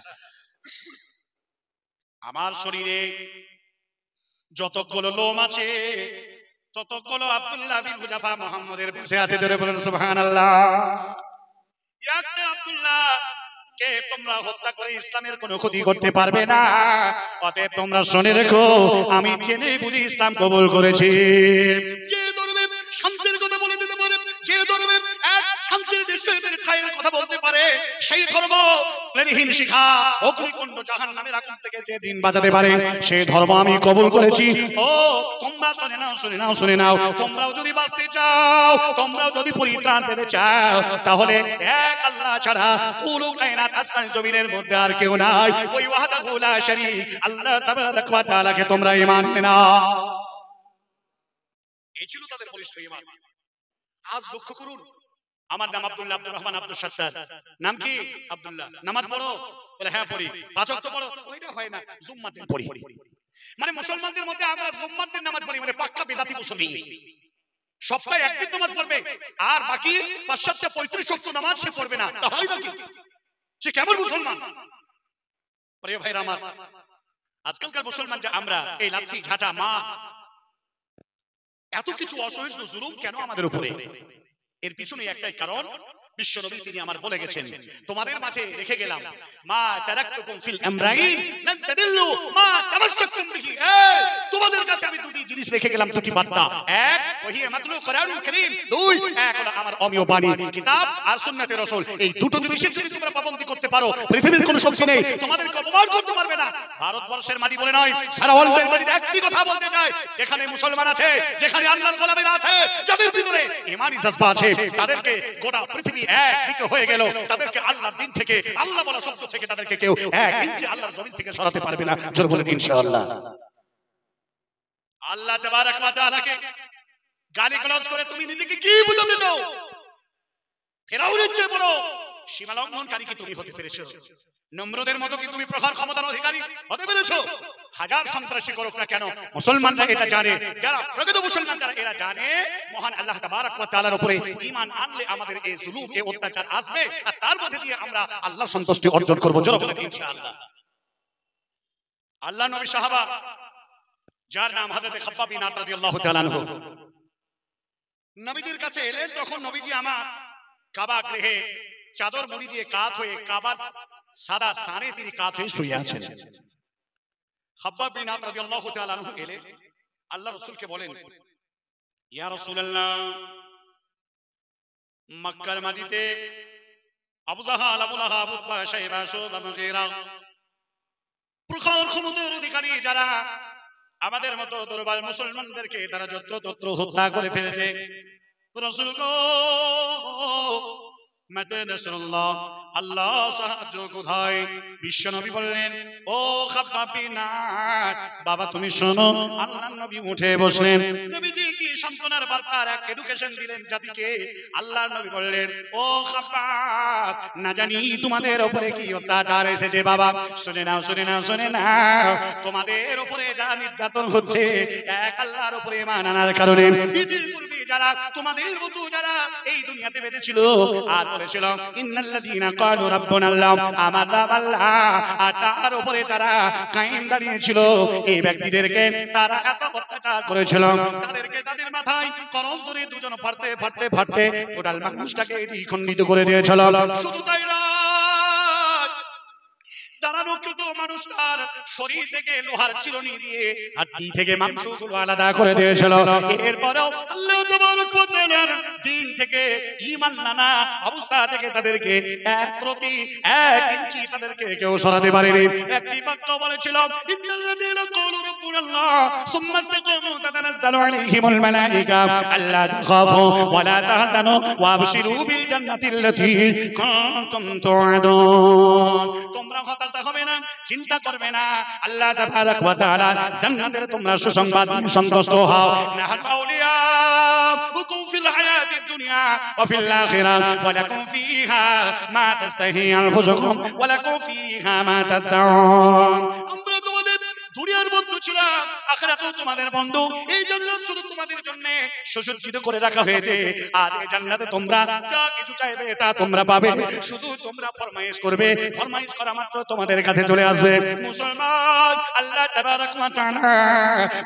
আমার শরীরে যতগুলো লোম আছে ততগুলো আব্দুল্লাহ বিন হুযাফা মুহাম্মদের পাশে আছে। ধরে বলেন সুবহানাল্লাহ। একটা আব্দুল্লাহ কে তোমরা হত্যা করে ইসলামের কোনো ক্ষতি করতে পারবে না, অতএব তোমরা শুনে রেখো, আমি জেনে বুঝে ইসলাম কবুল করেছি। যে ধর্মে শান্তির কথা বলে দিতে পারে, যে ধর্মে এক শান্তির নিশ্চয়তার ঠাইয়ের কথা বলতে পারে, সেই ধর্ম লেলিহীন শিখা অগ্নিকুণ্ড জাহান্নামের আগুন থেকে যে দিন বাঁচাতে পারে, সেই ধর্ম আমি কবুল করেছি। ও তোমরা শুনে নাও, তোমরাও যদি বাঁচতে চাও, তোমরাও যদি পরিত্রাণ পেতে চাও, তাহলে এক আল্লাহ ছাড়া পুরো কায়নাত আসমান জমিনের মধ্যে আর কেউ নাই, ওই ওয়াহদাহু লা শারীক আল্লাহ তাবারাক ওয়া তাআলাকে তোমরা ঈমান নাও। এই ছিল তাদের বলিষ্ঠ ঈমান। আজ লক্ষ্য করুন, আমার নাম আব্দুল্লাহ, আব্দুর রহমান, আব্দুল সত্তার। নাম কি? আব্দুল্লাহ। নামাজ পড়ো? বলে হ্যাঁ পড়ি। পাঁচ ওয়াক্ত পড়ো? ওইটা হয় না, জুম্মার দিন পড়ি। মানে মুসলমানদের মধ্যে আমরা জুম্মার দিন নামাজ পড়ি, মানে পাক্কা বেদাতি মুসলমান। সপ্তাহে একদিন নামাজ পড়বে, আর বাকি 5-7-35 ওয়াক্ত নামাজ সে পড়বে না, তা হয় নাকি? সে কেমন মুসলমান? প্রিয় ভাইরা আমার, আজকালকার মুসলমান যে আমরা, এই লাঠি ঝাঁটা মা, এত কিছু অসহিষ্ণু জুলুম কেন আমাদের উপরে? এর পিছনে একটাই কারণ, বিশ্বনবী তিনি আমার বলে গেছেন, তোমাদের মাঝে রেখে গেলাম, মা তারাকতুকুম ফিল আমরাইন লান তাদিল্লু মা তামাসসাকতুম বিহি। তোমাদের কাছে আমি দুটি জিনিস রেখে গেলাম, দুটি বার্তা। এক, ওহি মাতলু কোরআনুল কারীম। দুই, এক হলো আমার অমীয় বাণী, কিতাব আর সুন্নাতে রাসূল। এই দুটো জিনিসের যদি তোমরা পাবন্দি করতে পারো, পৃথিবীর কোনো শক্তি নেই তোমাদেরকে অপমান করতে পারবে না। ভারতবর্ষের মাটি বলে নয়, সারা ওয়ার্ল্ডের মাটিতে একটি কথা বলতে চাই, যেখানে মুসলমান আছে, যেখানে আল্লাহর গোলামেরা আছে, যাদের ভিতরে ঈমানি জজবা আছে, তাদেরকে গোটা পৃথিবী একদিকে হয়ে গেল, তাদেরকে আল্লাহর দিন থেকে, আল্লাহ বলা শব্দ থেকে তাদেরকে কেউ এক ইঞ্চি আল্লাহর জমিন থেকে সরাতে পারবে না। জোরে বলেন ইনশাআল্লাহ। আল্লাহ তাবারক ওয়া তাআলাকে গালিগালাজ করে তুমি নিজেকে কি বুঝাতে চাও? ফেরাউনের চেয়ে বড় সীমা লঙ্ঘনকারী কি তুমি হতে পেরেছো? নমরুদের মতো কি তুমি প্রখর ক্ষমতার অধিকারী হতে পেরেছো? হাজার সন্ত্রাসী করুক না কেন, মুসলমানরা এটা জানে, যারা প্রকৃত মুসলমান তারা এরা জানে মহান আল্লাহ তাবারক ওয়া তাআলার উপরে ঈমান আনলে আমাদের এই জুলুম, এই অত্যাচার আসবে, আর তার মধ্যে দিয়ে আমরা আল্লাহর সন্তুষ্টি অর্জন করব। জোরে বলেন ইনশাআল্লাহ। আল্লাহ নবী সাহাবা, যার নাম হযরত খাব্বাব বিন আরত রাদিয়াল্লাহু তাআলা আনহু, নবীজির কাছে এলেন। তখন নবীজি আমার কাবা গৃহে চাদর মুড়ি দিয়ে কাত হয়ে, কাবার সাদা সানে তিনি কাত হয়ে শুয়ে আছেন। খাব্বাব বিন আরত রাদিয়াল্লাহু তাআলা আনহু এলে আল্লাহ রাসূলকে বলেন, ইয়া রাসূলুল্লাহ, মক্কার মাটিতে আবু জাহাল, আবু লাহাব, উতবা, শাইবা, শুবা, মুগীরা, প্রখর ক্ষমতার অধিকারী যারা আমাদের মতো দুর্বল মুসলমানদেরকে তারা যত্রতত্র হত্যা করে ফেলেছে। রাসূল গো, মাতে নাসরুল্লাহ, আল্লাহ সাহায্য কোথায়? বিশ্ব নবী বললেন, ও খাব্বাব বিন আরত, বাবা তুমি শোনো। আল্লাহর নবী উঠে বসলেন। নবীজি কি সান্তনার বার্তার এক এডুকেশন দিলেন জাতিকে। আল্লাহর নবী বললেন, ও খাব্বাব, না জানি তোমাদের উপরে কি অত্যাচার এসেছে বাবা। শুনে নাও, শুনে নাও, শুনে নাও। তোমাদের উপরে যা নির্যাতন হচ্ছে এক আল্লাহর উপরে ঈমান আনার কারণে। ইতিপূর্বে যারা তোমাদের মতো যারা এই দুনিয়াতে বেঁচে ছিল আর বলেছিল ইন্নাল্লাযীনা ক্বালু রাব্বুনাল্লাহ, আমার রব আল্লাহ, আর তার উপরে তারা কায়েম দাঁড়িয়েছিল, এই ব্যক্তিদেরকে তারা এত অত্যাচার করেছিল, তাদেরকে তাদের মাথায় করজ ধরে দুজন ফাড়তে ফাড়তে ফাড়তে টোটাল মানুষটাকে দ্বিখণ্ডিত করে দিয়েছিল। শুধু তাই না, দাঁড়ানোকৃত মানুষটার শরীর থেকে লোহার চিরুনি দিয়ে হাড্ডি থেকে মাংসগুলো আলাদা করে দিয়েছিল। এরপরেও আল্লাহ তাবারক ওয়া তাআলার দিন থেকে ঈমান আনা অবস্থা থেকে তাদেরকে এক প্রতি এক ইঞ্চি তাদেরকে কেউ সরাতে পারেনি। একটি বাক্য বলেছিল, ইন্নাল্লাযীনা ক্বালু রাব্বুনাল্লাহ সুম্মা ইসতাকামু তাতানাজ্জালু আলাইহিমুল মালায়েকা আল্লা তাখাফু ওয়া লা তাহজানু ওয়া আবশিরু বিল জান্নাতিল্লাতী কুনতুম তুআদুন। তোমরা হতাশা হবে না, চিন্তা করবে না, আল্লাহ তাবারক ওয়া তাআলা জান্নাতের তোমরা সুসংবাদ নিয়ে সন্তুষ্ট হও। নাহনু আউলিয়াউকুম ফিল হায়াতিদ দুনিয়া ওয়া ফিল আখিরাহ ওয়া লাকুম ফীহা মা তাস্তাহি আনফুসুকুম ওয়া লাকুম ফীহা মা তাদউন। আমরা তোমাদের দুনিয়ার বন্ধু ছিলাম, আখিরাতেও তোমাদের বন্ধু। এই জান্নাত শুধু তোমাদের জন্য সুসজ্জিত করে রাখা হয়েছে। আজ এই জান্নাতে তোমরা যা কিছু চাইবে তা তোমরা পাবে, শুধু তোমরা ফরমাইশ করবে, ফরমাইশ করা মাত্র তোমাদের কাছে চলে আসবে। মুসলমান, আল্লাহ তাবারক ওয়া তাআলা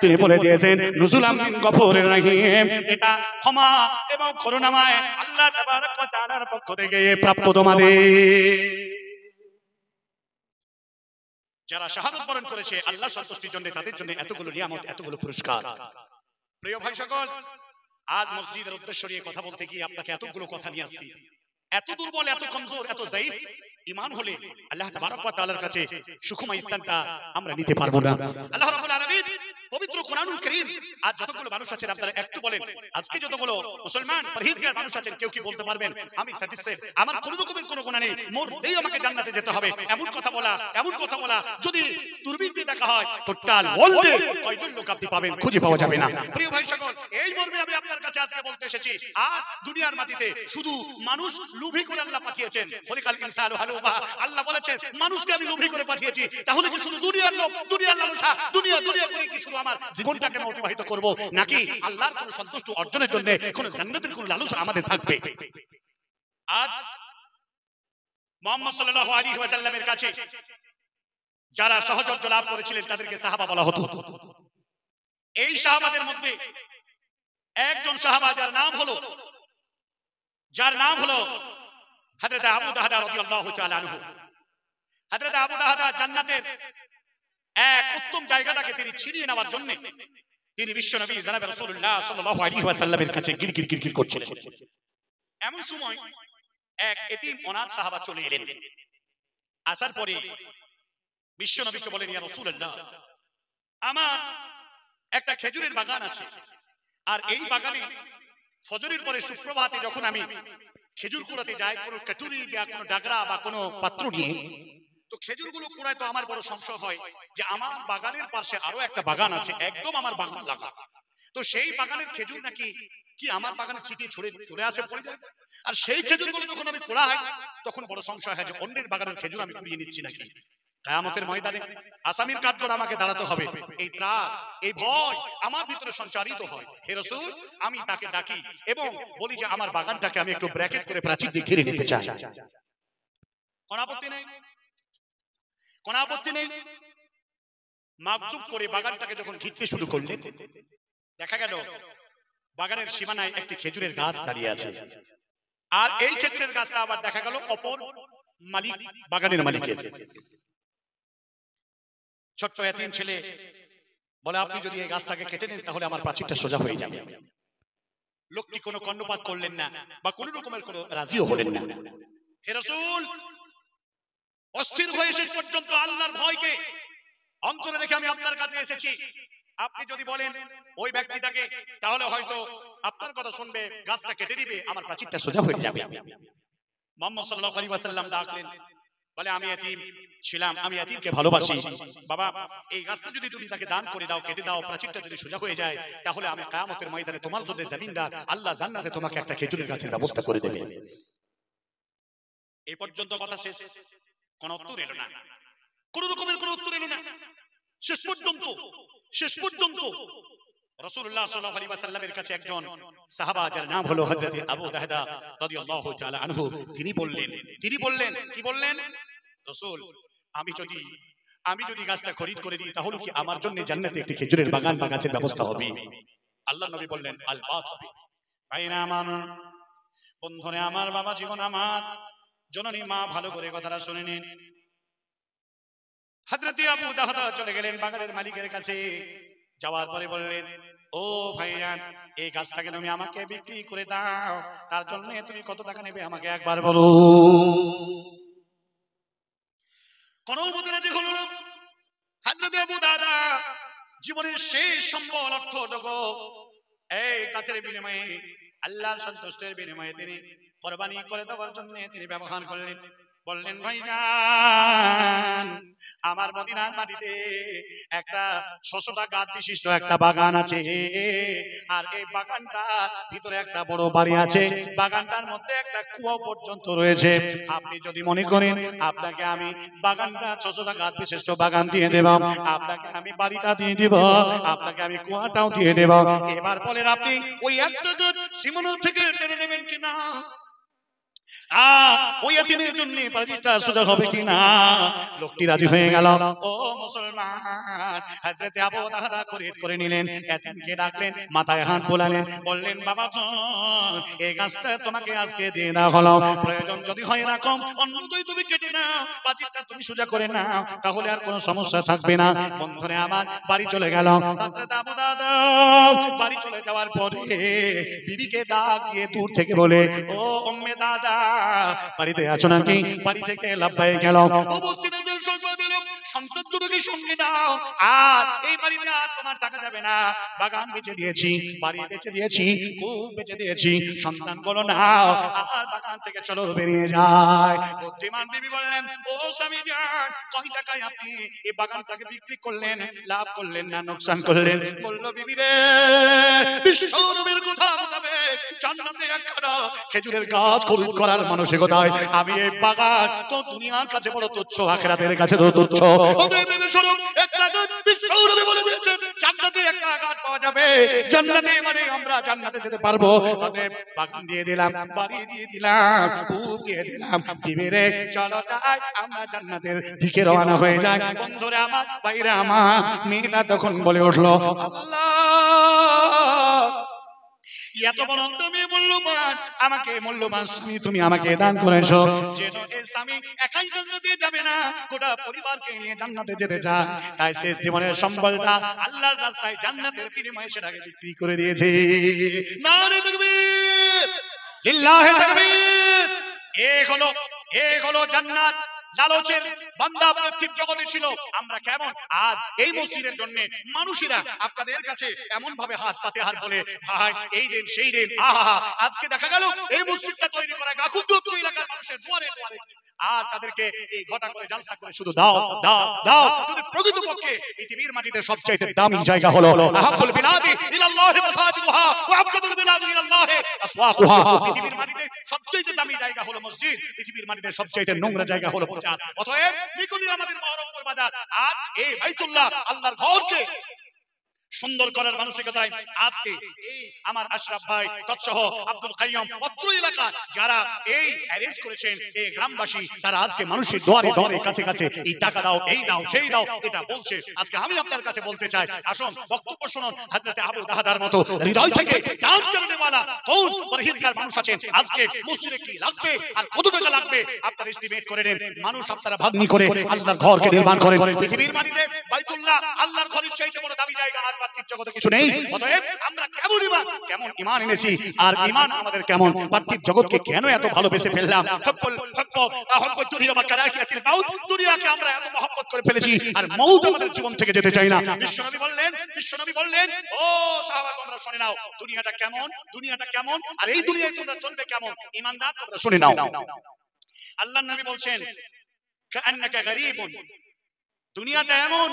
তিনি বলে দিয়েছেন নুজুলাম মিন গফুরির রহিম, এটা ক্ষমা এবং করুণাময় আল্লাহ তাবারক ওয়া তাআলার পক্ষ থেকে প্রাপ্য তোমাদের। যারা শাহাদাত বরণ করেছে আল্লাহ সন্তুষ্টির জন্য, তাদের জন্য এতগুলো নিয়ামত, এতগুলো পুরস্কার। প্রিয় ভাই সকল, আজ মসজিদের উদ্দেশ্য নিয়ে কথা বলতে গিয়ে আপনাকে এতগুলো কথা নিয়ে আসছি। এত দুর্বল, এত কমজোর, এত যায়ীফ ঈমান হলে আল্লাহ তাবারক ওয়া তাআলার কাছে সুখময় স্থানটা আমরা নিতে পারবো না। আল্লাহ রাব্বুল আলামিন পবিত্র কোরআনুল কারীম, আজ যতগুলো মানুষ আছেন আপনারা একটু বলেন, আজকে যতগুলো মুসলমান পরহেজগার মানুষ আছেন, কেউ কি বলতে পারবেন আমি স্যাটিসফাইড, আমার কোনো রকমের কোনো গুনাহ নেই, মরলেই আমাকে জান্নাতে যেতে হবে? এমন কথা বলা, এমন কথা বলা যদি দুর্বৃত্তি দেখা হয়, টোটাল ওয়ার্ল্ডে কয়জন লোক আপনি পাবেন? খুঁজে পাওয়া যাবে না। প্রিয় ভাই সকল, এই মর্মে আমি আপনার কাছে আজকে বলতে এসেছি, আজ দুনিয়ার মাটিতে শুধু মানুষ লোভী করে আল্লাহ পাঠিয়েছেন। খলিকাল ইনসানু হালুফা, আল্লাহ বলেছেন মানুষকে আমি লোভী করে পাঠিয়েছি। তাহলে কি শুধু দুনিয়ার লোক, দুনিয়ার লালসা, দুনিয়া দুনিয়া করে কি শুধু আমার জীবনটাকে অতিবাহিত করব, নাকি আল্লাহর কোন সন্তুষ্টি অর্জনের জন্য কোন জান্নাতের কোন লালসা আমাদের থাকবে? আজ মুহাম্মদ সাল্লাল্লাহু আলাইহি ওয়াসাল্লামের কাছে যারা সহচর্য লাভ করেছিলেন তাদেরকে সাহাবা বলা হতো। এই সাহাবাদের মধ্যে একজন সাহাবা যার নাম হলো হযরত আবু দাহদা রাদিয়াল্লাহু তাআলা আনহু। হযরত আবু দাহদা জান্নাতের এক উত্তম জায়গাটাকে তিনি ছিনিয়ে নেওয়ার জন্য তিনি বিশ্বনবী জনাব রাসূলুল্লাহ সাল্লাল্লাহু আলাইহি ওয়াসাল্লামের কাছে গিরগির করছিলেন। এমন সময় এক এতিম অনাথ সাহাবা চলে এলেন। আসার পরে বিশ্বনবীকে বলেন, ইয়া রাসূলুল্লাহ, আমার একটা খেজুরের বাগান আছে, আর এই বাগানে ফজরের পরে সুপ্রভাতে যখন আমি খেজুর কুড়াতে যাই, কোনো কাটুরি বা কোনো ডাগরা বা কোনো পাত্র নিয়ে, তো খেজুরগুলো কুড়ায় তো আমার বড় সংশয় হয় যে আমার বাগানের পাশে আরো একটা বাগান আছে, একদম আমার বাগান লাগা, তো সেই বাগানের খেজুর নাকি কি আমার বাগানে ছিটিয়ে ছড়ে চলে আসে, পড়ে যায়। আর সেই খেজুরগুলো যখন আমি কুড়াই তখন বড় সংশয় হয় যে অন্যের বাগানের খেজুর আমি কুড়িয়ে নিচ্ছি নাকি। কিয়ামতের ময়দানে আসামির কাঠগড় আমাকে দাঁড়াতে হবে। এই ত্রাস, এই ভয় আমার ভিতরে সঞ্চারিত হয়। হে রাসূল, আমি তাকে ডাকি এবং বলি যে আমার বাগানটাকে আমি একটু ব্র্যাকেট করে প্রাচীর দিয়ে ঘিরে নিতে চাই। কোন আপত্তি নেই, কোন আপত্তি নেই। মাকজুব করে বাগানটাকে যখন ঘিরতে শুরু করলেন, দেখা গেল বাগানের সীমানায় একটি খেজুরের গাছ দাঁড়িয়ে আছে। আর এই খেজুরের গাছটা আবার দেখা গেল অপর মালিক, বাগানের মালিকের। ছোট্ট এতিম ছেলে বলে, আপনি যদি এই গাছটাকে কেটে নেন তাহলে আমার প্রাচীরটা সোজা হয়ে যাবে। লোকটি কোনো কর্ণপাত করলেন না বা কোন রকমের কোনো রাজিও হলেন না। হে রাসূল, অস্থির হয়ে শেষ পর্যন্ত আল্লাহর ভয়কে অন্তরে রেখে আমি আপনার কাছে এসেছি। আপনি যদি বলেন ওই ব্যক্তিটাকে, তাহলে হয়তো আপনার কথা শুনবে, গাছটা কেটে দিবে, আমার প্রাচীরটা সোজা হয়ে যাবে। মুহাম্মদ সাল্লাল্লাহু আলাইহি ওয়াসাল্লাম ডাকলেন, বলে আমি এতিম ছিলাম, আমি এতিমকে ভালোবাসি, বাবা এই গাছটা যদি তুমি তাকে দান করে দাও, কেটে দাও, প্রাচীরটা যদি সোজা হয়ে যায়, তাহলে আমি কিয়ামতের ময়দানে তোমার জন্য জমিনদার, আল্লাহ জান্নাতে তোমাকে একটা খেজুরের গাছের ব্যবস্থা করে দেবে। এই পর্যন্ত কথা শেষ, কোন উত্তর এলো না, কোন রকমের কোন উত্তর এলো না। শেষ পর্যন্ত রাসূলুল্লাহ সাল্লাল্লাহু আলাইহি ওয়াসাল্লামের কাছে একজন সাহাবা, যার নাম হলো হযরত আবু দাহদা রাদিয়াল্লাহু তাআলা আনহু, তিনি বললেন কি বললেন, রাসূল আমি যদি গাছটা খরিদ করে দিই তাহলে কি আমার জন্য জান্নাতে একটি খেজুরের বাগান বা গাছের ব্যবস্থা হবে? আল্লাহর নবী বললেন, আলবাত হবে। ভাইরা আমার, বন্ধুরে আমার, বাবা জীবন আমার, জননী মা, ভালো করে কথাটা শুনে নিন। হযরত আবু দাহদা চলে গেলেন বাগানের মালিকের কাছে। যাওয়ার পরে বললেন, ও ভাইজান, এই গাছটাকে তুমি আমাকে বিক্রি করে দাও, তার জন্য তুমি কত টাকা নেবে আমাকে একবার বলো। কোন মতে রাজি হলো না। হযরত আবু দাহদা জীবনের শেষ সম্বল অর্থটুকু এই গাছের বিনিময়ে, আল্লাহর সন্তুষ্টির বিনিময়ে তিনি কুরবানি করে দেওয়ার জন্য তিনি ব্যবহার করলেন। বললেন, ভাইজান, আমার মদিনার মাটিতে একটা 600টা গাছ বিশিষ্ট একটা বাগান আছে, আর এই বাগানটার ভিতরে একটা বড় বাড়ি আছে, বাগানটার মধ্যে একটা কুয়া পর্যন্ত রয়েছে। আপনি যদি মনে করেন আপনাকে আমি বাগানটা 600টা গাছ বিশিষ্ট বাগান দিয়ে দেব, আপনাকে আমি বাড়িটা দিয়ে দেব, আপনাকে আমি কুয়াটাও দিয়ে দেব, এবার বলেন আপনি ওই একটা গাছ সীমানা থেকে টেনে নেবেন কিনা? ওই এতিমের জন্য বাড়িটা সোজা হবে কিনা? লোকটি রাজি হয়ে গেল। ও মুসলমান, হযরত আবু দাহদা খরিদ করে নিলেন, এতিমকে ডাকলেন, মাথায় হাত বোলালেন, বললেন, বাবা জন, এই গাছটা তোমাকে আজকে দিয়ে দেওয়া হলো, প্রয়োজন যদি হয় এরকম অন্যতই তুমি কেটে নাও, বাড়িটা তুমি সোজা করে নাও, তাহলে আর কোনো সমস্যা থাকবে না। বন্ধুরে আমার, বাড়ি চলে গেল। হযরত আবু দাহদা বাড়ি চলে যাওয়ার পরে বিবিকে ডাক দিয়ে দূর থেকে বলে, ও উম্মে দাদা, বাড়িতে আছো নাকি? বাড়ি থেকে লাফায়ে গেল। উপস্থিতদের সংবাদ দিল, সন্তান দুটোকে সঙ্গে নাও, আর এই বাড়িতে আর তোমার টাকা যাবে না, বাগান বেচে দিয়েছি, বাড়ি বেচে দিয়েছি, খুব বেচে দিয়েছি, সন্তান বলো নাও, আর বাগান থেকে চলো বেরিয়ে যায়। বুদ্ধিমান বিবি বললেন, ও স্বামী যান, কয় টাকায় আপনি এই বাগানটাকে বিক্রি করলেন? লাভ করলেন না লোকসান করলেন? বলল, বিবি রে, বিশ্বনবীর কথা মোতাবেক জান্নাতে একখানা খেজুরের গাছ খরিদ করার মানসিকতায় আমি এই বাগান তো দুনিয়ার কাছে বড় তুচ্ছ, আখিরাতের কাছে বড় তুচ্ছ। অতএব ভেবে শোনো, একটা গাছ বিশ্বনবী বলে দিয়েছেন জান্নাতে একটা গাছ পাওয়া যাবে, জান্নাতে মানে আমরা জান্নাতে যেতে পারবো। অতএব বাগান দিয়ে দিলাম, বাড়ি দিয়ে দিলাম, খুব দিয়ে দিলাম, বিবি রে চলো যাই, আমরা জান্নাতের দিকে রওনা হয়ে যাই। বন্ধুরা আমার, ভাইরা আমার, মেয়েটা তখন বলে উঠলো, আল্লাহ, এত বড় তুমি মূল্যবান, আমাকে মূল্যবান স্বামী তুমি আমাকে দান করেছো, যেন এই স্বামী একাই জান্নাতে যাবে না, গোটা পরিবারকে নিয়ে জান্নাতে যেতে চায়। তাই শেষ জীবনের সম্বলটা আল্লাহর রাস্তায় জান্নাতের বিনিময়ে সেটাকে বিক্রি করে দিয়েছে। নারে তাকবীর, লিল্লাহি তাকবীর। এই হলো জান্নাত। লালচের বান্দা পৃথিবীর জগতে ছিল। আমরা কেমন আজ এই মসজিদের জন্য মানুষেরা আপনাদের কাছে এমন ভাবে হাত পাতে হাত বলে, ভাই এই দিন সেই দিন, আহা আজকে দেখা গেল এই মসজিদটা তৈরি করা গাকুদ্দত্ত এলাকার মানুষের দুয়ারে দুয়ারে, আর তাদেরকে এই ঘটা করে জালসা করে শুধু দাও দাও দাও। যদি প্রকৃতপক্ষে পৃথিবীর মাটিতে সবচেয়ে দামি জায়গা হলো আহাব্বুল বিলাদি ইলাল্লাহি মাসাজিদুহা ওয়া আবগাদুল বিলাদি ইলাল্লাহি আসওয়াকুহা, পৃথিবীর মাটিতে সবচেয়ে দামি জায়গা হলো মসজিদ, পৃথিবীর মাটিতে সবচেয়ে নোংরা জায়গা হলো বাজার। অতএব নিকুলির আমাদের মহরমপুর বাজার আর এই বাইতুল্লাহ আল্লাহর ঘরকে সুন্দর করার মানসিকতায় আজকে এই আমার আশরাফ ভাই তৎসহ আব্দুল কাইয়ুম অত্র এলাকা যারা এই অ্যারেঞ্জ করেছেন, এই গ্রামবাসী তারা আজকে মানুষের দুয়ারে দুয়ারে কাছে কাছে এই টাকা দাও এই দাও সেই দাও এটা বলছে। আজকে আমি আপনার কাছে বলতে চাই, আসুন বক্তব্য শুনুন। হযরত আবু দাহদার মতো হৃদয় থেকে দান করনেওয়ালা কোন পরহেজগার মানুষ আছেন, আজকে মসজিদে কি লাগবে আর কত টাকা লাগবে আপনারা এস্টিমেট করে নেন। মানুষ আপনারা ভাগ্নি করে আল্লাহর ঘরকে নির্মাণ করেন। পৃথিবীর মাটিতে বাইতুল্লাহ আল্লাহর ঘরের চাইতে বড় দামি জায়গা আর পার্থিব জগতে কিছু নেই। অতএব আমরা কেমন ঈমান এনেছি, আর ঈমান আমাদের কেমন, পার্থিব জগৎকে কেন এত ভালোবেসে ফেললাম, দুনিয়াকে আমরা এত মহব্বত করে ফেলেছি আর মউত আমাদের জীবন থেকে যেতে চাই না। বিশ্বনবী বললেন ও সাহাবা তোমরা শুনে নাও দুনিয়াটা কেমন আর এই দুনিয়ায় তোমরা চলবে কেমন। ঈমানদার তোমরা শুনে নাও, আল্লাহর নবী বলছেন কান্নাকা গরীবুন, দুনিয়াটা এমন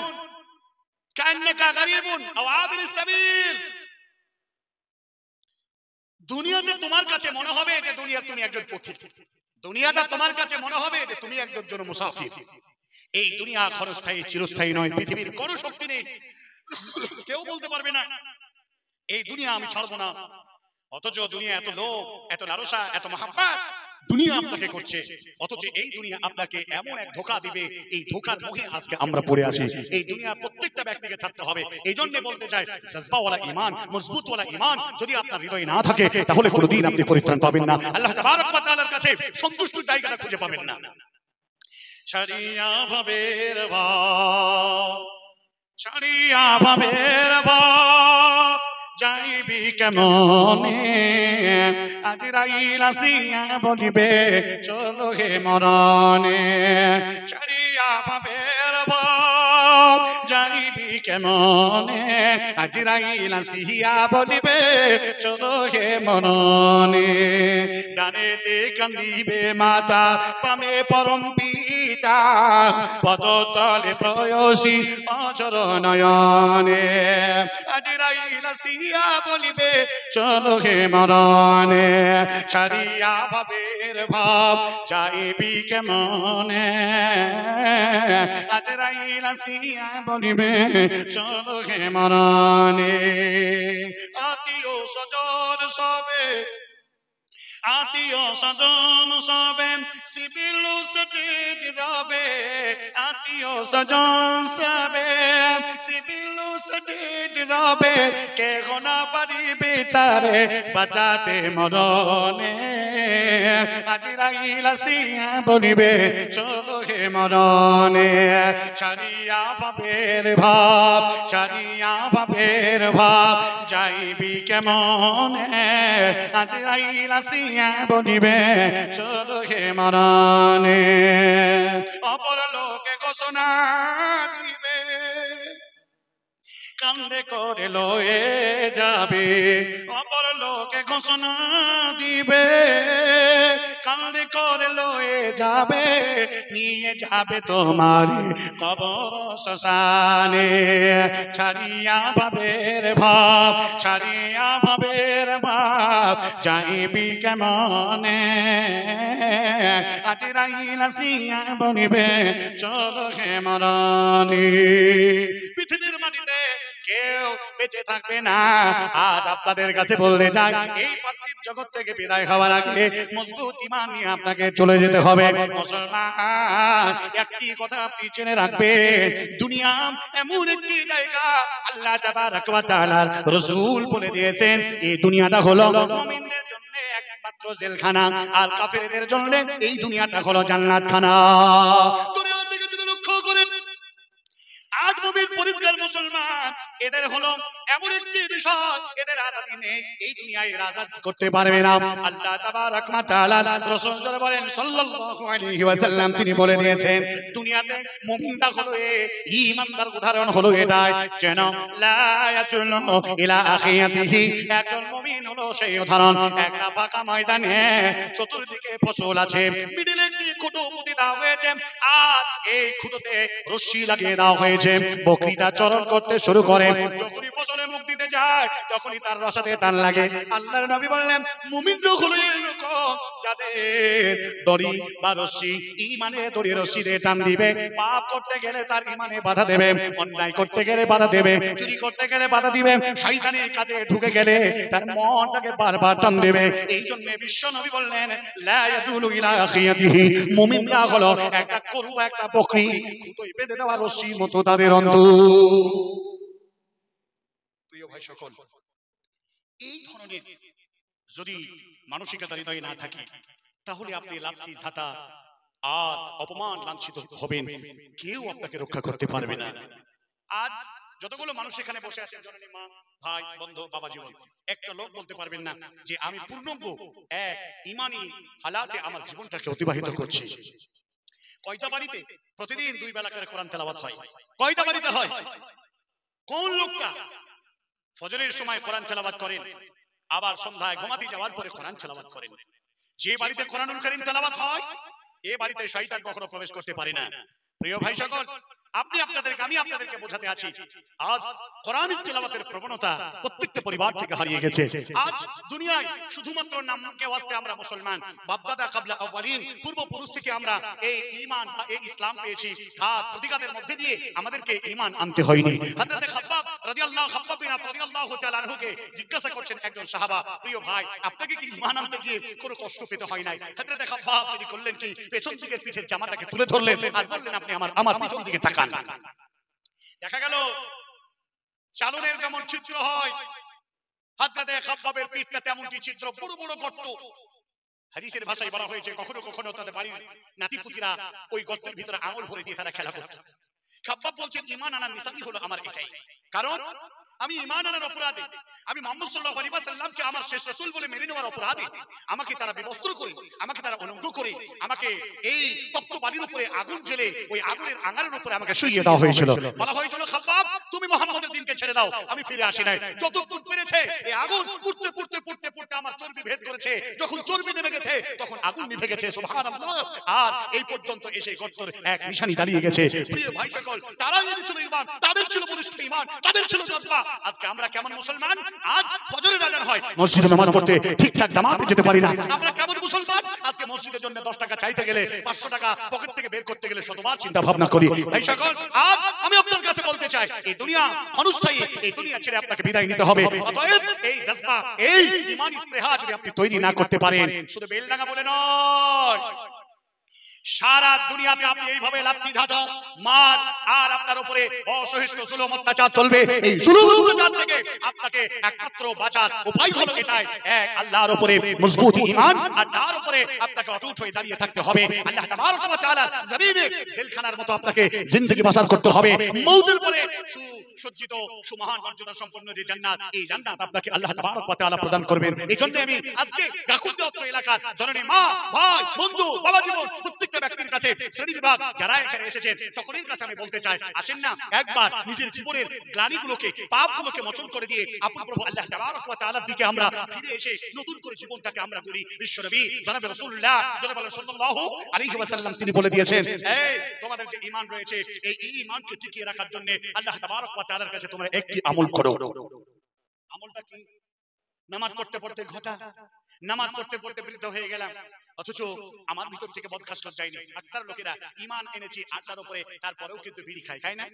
কান্নাকা গরীবুন আও আবিরুস সাবিল, দুনিয়াতে তোমার কাছে মনে হবে যে দুনিয়ার তুমি একজন পথিক, দুনিয়াটা তোমার কাছে মনে হবে যে তুমি একজন মুসাফির। এই দুনিয়া ক্ষণস্থায়ী চিরস্থায়ী নয়, পৃথিবীর কোনো শক্তি নেই, কেউ বলতে পারবে না এই দুনিয়া আমি ছাড়বো না। অথচ দুনিয়া এত লোভ, এত লালসা, এত মহাব্বত দুনিয়া আপনাকে করছে, অথচ এই দুনিয়া আপনাকে এমন এক ধোঁকা দিবে, এই ধোঁকার মোহে আজকে আমরা পড়ে আছি। এই দুনিয়া প্রত্যেকটা ব্যক্তিকে ছাড়তে হবে। এই জন্য বলতে চাই জজবাওয়ালা ঈমান, মজবুতওয়ালা ঈমান যদি আপনার হৃদয়ে না থাকে তাহলে কোনোদিন আপনি পরিত্রাণ পাবেন না, আল্লাহ তাবারক ওয়া তাআলার কাছে সন্তুষ্ট জায়গাটা খুঁজে পাবেন না। ছাড়িয়া ভাবের ভাব, ছাড়িয়া ভাবের ভাব যাইবি কেমনে, আজরাইল আসিয়া বলিবে চলো হে মরণে। ছাড়িয়া ভাবের ভাব যাইবি কেমনে, আজরাইল আসিয়া বলিবে চলো হে মরণে। ডানেতে কান্দিবে মাতা, বামে পরম পিতা, পদতলে প্রয়সী অজর নয়নে। আজরাইল আসিয়া বলিবে চলো হে মরণে, ছাড়িয়া ভাবের ভাব যাইবি কেমনে, আজরাইল আসিয়া বলিবে চলো হে মরণে। আত্মীয় স্বজন সবে, আত্মীয় স্বজন সবে সিভিল সার্টিফিকেট রবে, আত্মীয় স্বজন সবে সিভিল সার্টিফিকেট রবে, কে গোনা পারিবে তারে বাঁচাতে মরণে। আজরাইল আসিয়া বলিবে চলো হে মরণে। ছাড়িয়া ভাবের ভাব, ছাড়িয়া ভাবের ভাব যাইবি কেমনে, আজরাইল আসিয়া বলিবে চলো হে মরণে। অপর লোকে ঘোষণা দিবে, কান্দে করে লয়ে যাবে, অপর লোকে ঘোষণা দিবে, কান্দে করে লয়ে যাবে, নিয়ে যাবে তোমার কবর শ্মশানে। ছাড়িয়া ভাবের ভাব, ছাড়িয়া ভাবের ভাব যাইবি কেমনে, আজরাইল আসিয়া বলিবে চলো হে মরণে। পৃথিবীর মাটিতে কেউ বেঁচে থাকবে না। আজ আপনাদের কাছে বলতে চাই, এই পার্থিব জগৎ থেকে বিদায় হওয়ার আগে মজবুত ঈমান নিয়ে আপনাকে চলে যেতে হবে। মুসলমান, একটি কথা আপনি জেনে রাখবেন, দুনিয়া এমন একটি জায়গা, আল্লাহ তাবারক ওয়া তাআলার রাসূল বলে দিয়েছেন, এই দুনিয়াটা হলো মুমিনদের জন্য একমাত্র জেলখানা, আর কাফেরদের জন্য এই দুনিয়াটা হলো জান্নাতখানা। দুনিয়া থেকে যদি লক্ষ্য করেন, আজ মুমিন পরিষ্কার মুসলমান, এদের হলো এমন একটি বিষয়, এদের আজাদি নেই, এই দুনিয়ায় আজাদি করতে পারবে না। আল্লাহ তাবারক ওয়া তাআলা রাসূল বলেন সাল্লাল্লাহু আলাইহি ওয়াসাল্লাম, তিনি বলে দিয়েছেন, দুনিয়াতে মুমিনটা হলো ঈমানদার উদাহরণ হলো এটাই, যেন লা ইয়াজুলু ইলা আখিয়াতিহি, একজন মুমিন হলো সেই উদাহরণ, একটা ফাঁকা ময়দানে চতুর্দিকে ফসল আছে, মিডলে একটি খুঁটো পুঁতে দেওয়া হয়েছে, আর এই খুঁটোতে রশি লাগিয়ে দেওয়া হয়েছে। বকরিটা চরণ করতে শুরু করে, যখনই ফসলে মুখ দিতে যায় তখনই তার রসাতে টান লাগে। আল্লাহর নবী বললেন, মুমিনরা হলো এরকম, যাদের দড়ি বা রশি, ঈমানে দড়ি রশি দিয়ে টান দিবে, পাপ করতে গেলে তার ঈমানে বাধা দেবে, অন্যায় করতে গেলে বাধা দেবে, চুরি করতে গেলে বাধা দিবে, শয়তানের কাছে ঢুকে গেলে তার মনটাকে বারবার টান দেবে। এই জন্য বিশ্ব নবী বললেন, লা ইয়াজুলু ইলা আখিয়াতিহি, মুমিনরা হলো একটা গরু, একটা বকরি, খুঁটোয় বেঁধে দেওয়া রশির মতো তাদের অন্তর। প্রিয় ভাই সকল, এই ধরনের যদি মানসিকতা হৃদয়ে না থাকে, তাহলে আপনি লাঠি ঝাঁটা আর অপমান লাঞ্ছিত হবেন, কেউ আপনাকে রক্ষা করতে পারবে না। আজ যতগুলো মানুষ এখানে বসে আছেন, জননী মা, ভাই, বন্ধু, বাবা জীবন, একটা লোক বলতে পারবেন না যে আমি পূর্ণাঙ্গ এক ঈমানি হালাতে আমার জীবনটাকে অতিবাহিত করছি। কয়টা বাড়িতে প্রতিদিন 2 বেলা করে কোরআন তেলাওয়াত হয়? কয়টা বাড়িতে হয়? কোন লোকটা ফজরের সময় কোরআন তেলাওয়াত করেন, আবার সন্ধ্যায় ঘুমাতে যাওয়ার পরে কোরআন তেলাওয়াত করেন? যে বাড়িতে কোরআনুল কারীম তেলাওয়াত হয়, এই বাড়িতে শয়তান কখনো প্রবেশ করতে পারে না। প্রিয় ভাই সকল, আমি আপনাদেরকে বোঝাতে আছি, আজ কোরআনের তেলাওয়াতের প্রবণতা প্রত্যেকটা পরিবার থেকে হারিয়ে গেছে। আজ দুনিয়ায় শুধুমাত্র নামকে ওয়াস্তে আমরা মুসলমান, বাপদাদা কাবলা আউয়ালিন, পূর্বপুরুষ থেকে আমরা এই ঈমান বা এই ইসলাম পেয়েছি, ঘাত প্রতিঘাতের মধ্যে দিয়ে আমাদেরকে ঈমান আনতে হয়নি। হযরত খাব্বাব রাদিয়াল্লাহু তাআলা আনহুকে জিজ্ঞাসা করছেন একজন সাহাবা, প্রিয় ভাই, আপনাকে কি ঈমান আনতে গিয়ে কোনো কষ্ট পেতে হয় নাই? হযরত খাব্বাব তিনি করলেন কি, পেছন দিকের পিঠের জামাটাকে তুলে ধরলেন আর বললেন, আপনি আমার পিছন দিকে তাকান। দেখা গেল চালনের যেমন চিত্র হয়, হযরত খাব্বাবের পিঠটা তেমনটি চিত্র, বড় বড় গর্ত। হাদিসের ভাষায় বলা হয়েছে, কখনো কখনো তাদের বাড়ির নাতিপুতিরা ওই গর্তের ভিতরে আঙুল ভরে দিয়ে তারা খেলা করত। খাব্বাব বলছেন, ঈমান আনার নিশানি হলো আমার এটাই, কারণ আমি ঈমান আনার অপরাধে, আমি মুহাম্মদ সাল্লাল্লাহু আলাইহি ওয়াসাল্লামকে আমার শেষ রাসূল বলে মেনে নেওয়ার অপরাধে আমাকে তারা বিবস্ত্র করে, আমাকে তারা অনুগ্রহ করে, আমাকে এই তপ্ত বালির উপরে আগুন জ্বেলে ওই আগুনের আঙারের উপরে আমাকে শুইয়ে দেওয়া হয়েছিল। বলা হয়েছিল, খাব্বাব তুমি মুহাম্মদের দ্বীনকে ছেড়ে দাও। আমি ফিরে আসি নাই, যতদূর পেরেছে এই আগুন পুড়তে পুড়তে পুড়তে পুড়তে আমার চর্বি ভেদ করেছে, যখন চর্বি নেমে গেছে তখন আগুন নিভে গেছে। সুবহানাল্লাহ। আর এই পর্যন্ত এসে গর্তের এক নিশানি দাঁড়িয়ে গেছে। প্রিয় ভাই সকল, তারাই ছিল ঈমান, তাদের ছিল বলিষ্ঠ ঈমান, তাদের ছিল জজবা। আজকে আমরা কেমন মুসলমান? আজ ফজরের আযান হয়, মসজিদে নামাজ পড়তে ঠিকঠাক জামাতে যেতে পারি না। আমরা কেমন মুসলমান? আজকে মসজিদের জন্য 10 টাকা চাইতে গেলে, 500 টাকা পকেট থেকে বের করতে গেলে শতবার চিন্তা ভাবনা করি। ভাই সকল, আজ আমি আপনার কাছে বলতে চাই, এই দুনিয়া ক্ষণস্থায়ী, এই দুনিয়া ছেড়ে আপনাকে বিদায় নিতে হবে। অতএব এই জজবা, এই ঈমানি স্পৃহা যদি আপনি তৈরি না করতে পারেন, শুধু বেলডাঙ্গা বলে নয়, সারা দুনিয়াতে আপনি এইভাবে লাঠি ঝাঁটা, মার আর আপনার উপরে অসহিষ্ণু জুলুম অত্যাচার চলবে। এই জুলুম অত্যাচার থেকে আপনাকে একমাত্র বাঁচার উপায় হলো এটাই, এক আল্লাহর উপরে মজবুত ঈমান, আর তার উপরে আপনাকে অটুট হয়ে দাঁড়িয়ে থাকতে হবে। আল্লাহ তাবারক ওয়া তাআলা জমিনে জেলখানার মতো আপনাকে জিন্দেগি বাসার করতে হবে। মওতের পরে সুসজ্জিত সুমহান মর্যাদা সম্পন্ন যে জান্নাত, এই জান্নাত আপনাকে আল্লাহ তাবারক ওয়া তাআলা প্রদান করবেন। এইজন্য আমি আজকে গাকুদ্দ এলাকার জননী মা, ভাই, বন্ধু, বাবা জীবন, প্রত্যেকটা ব্যক্তির কাছে, শ্রেণী বিভাগ যারা এখানে এসেছেন, সকলের কাছে আমি বলতে চাই, আসেন না একবার নিজের জীবনের গ্লানিগুলোকে, পাপগুলোকে মোচন করে দিয়ে আপন প্রভু আল্লাহ তাবারক ওয়া তাআলার দিকে আমরা ফিরে এসে নতুন করে জীবনটাকে আমরা গড়ি। বিশ্বনবী জনাব রাসূলুল্লাহ সাল্লাল্লাহু আলাইহি ওয়াসাল্লাম তিনি বলে দিয়েছেন, এই তোমাদের যে ঈমান রয়েছে, এই ঈমানকে টিকিয়ে রাখার জন্য আল্লাহ তাবারক ওয়া তাআলার কাছে তোমরা একটি আমল করো। আমলটা কি? নামাজ পড়তে পড়তে ঘটা, নামাজ পড়তে পড়তে বৃদ্ধ হয়ে গেলাম, অথচ আমার ভিতর থেকে বদখাসলত যায়নি। আকসার লোকেরা ঈমান এনেছে আটটার উপরে, তারপরেও কিন্তু বিড়ি খায়, খায় না?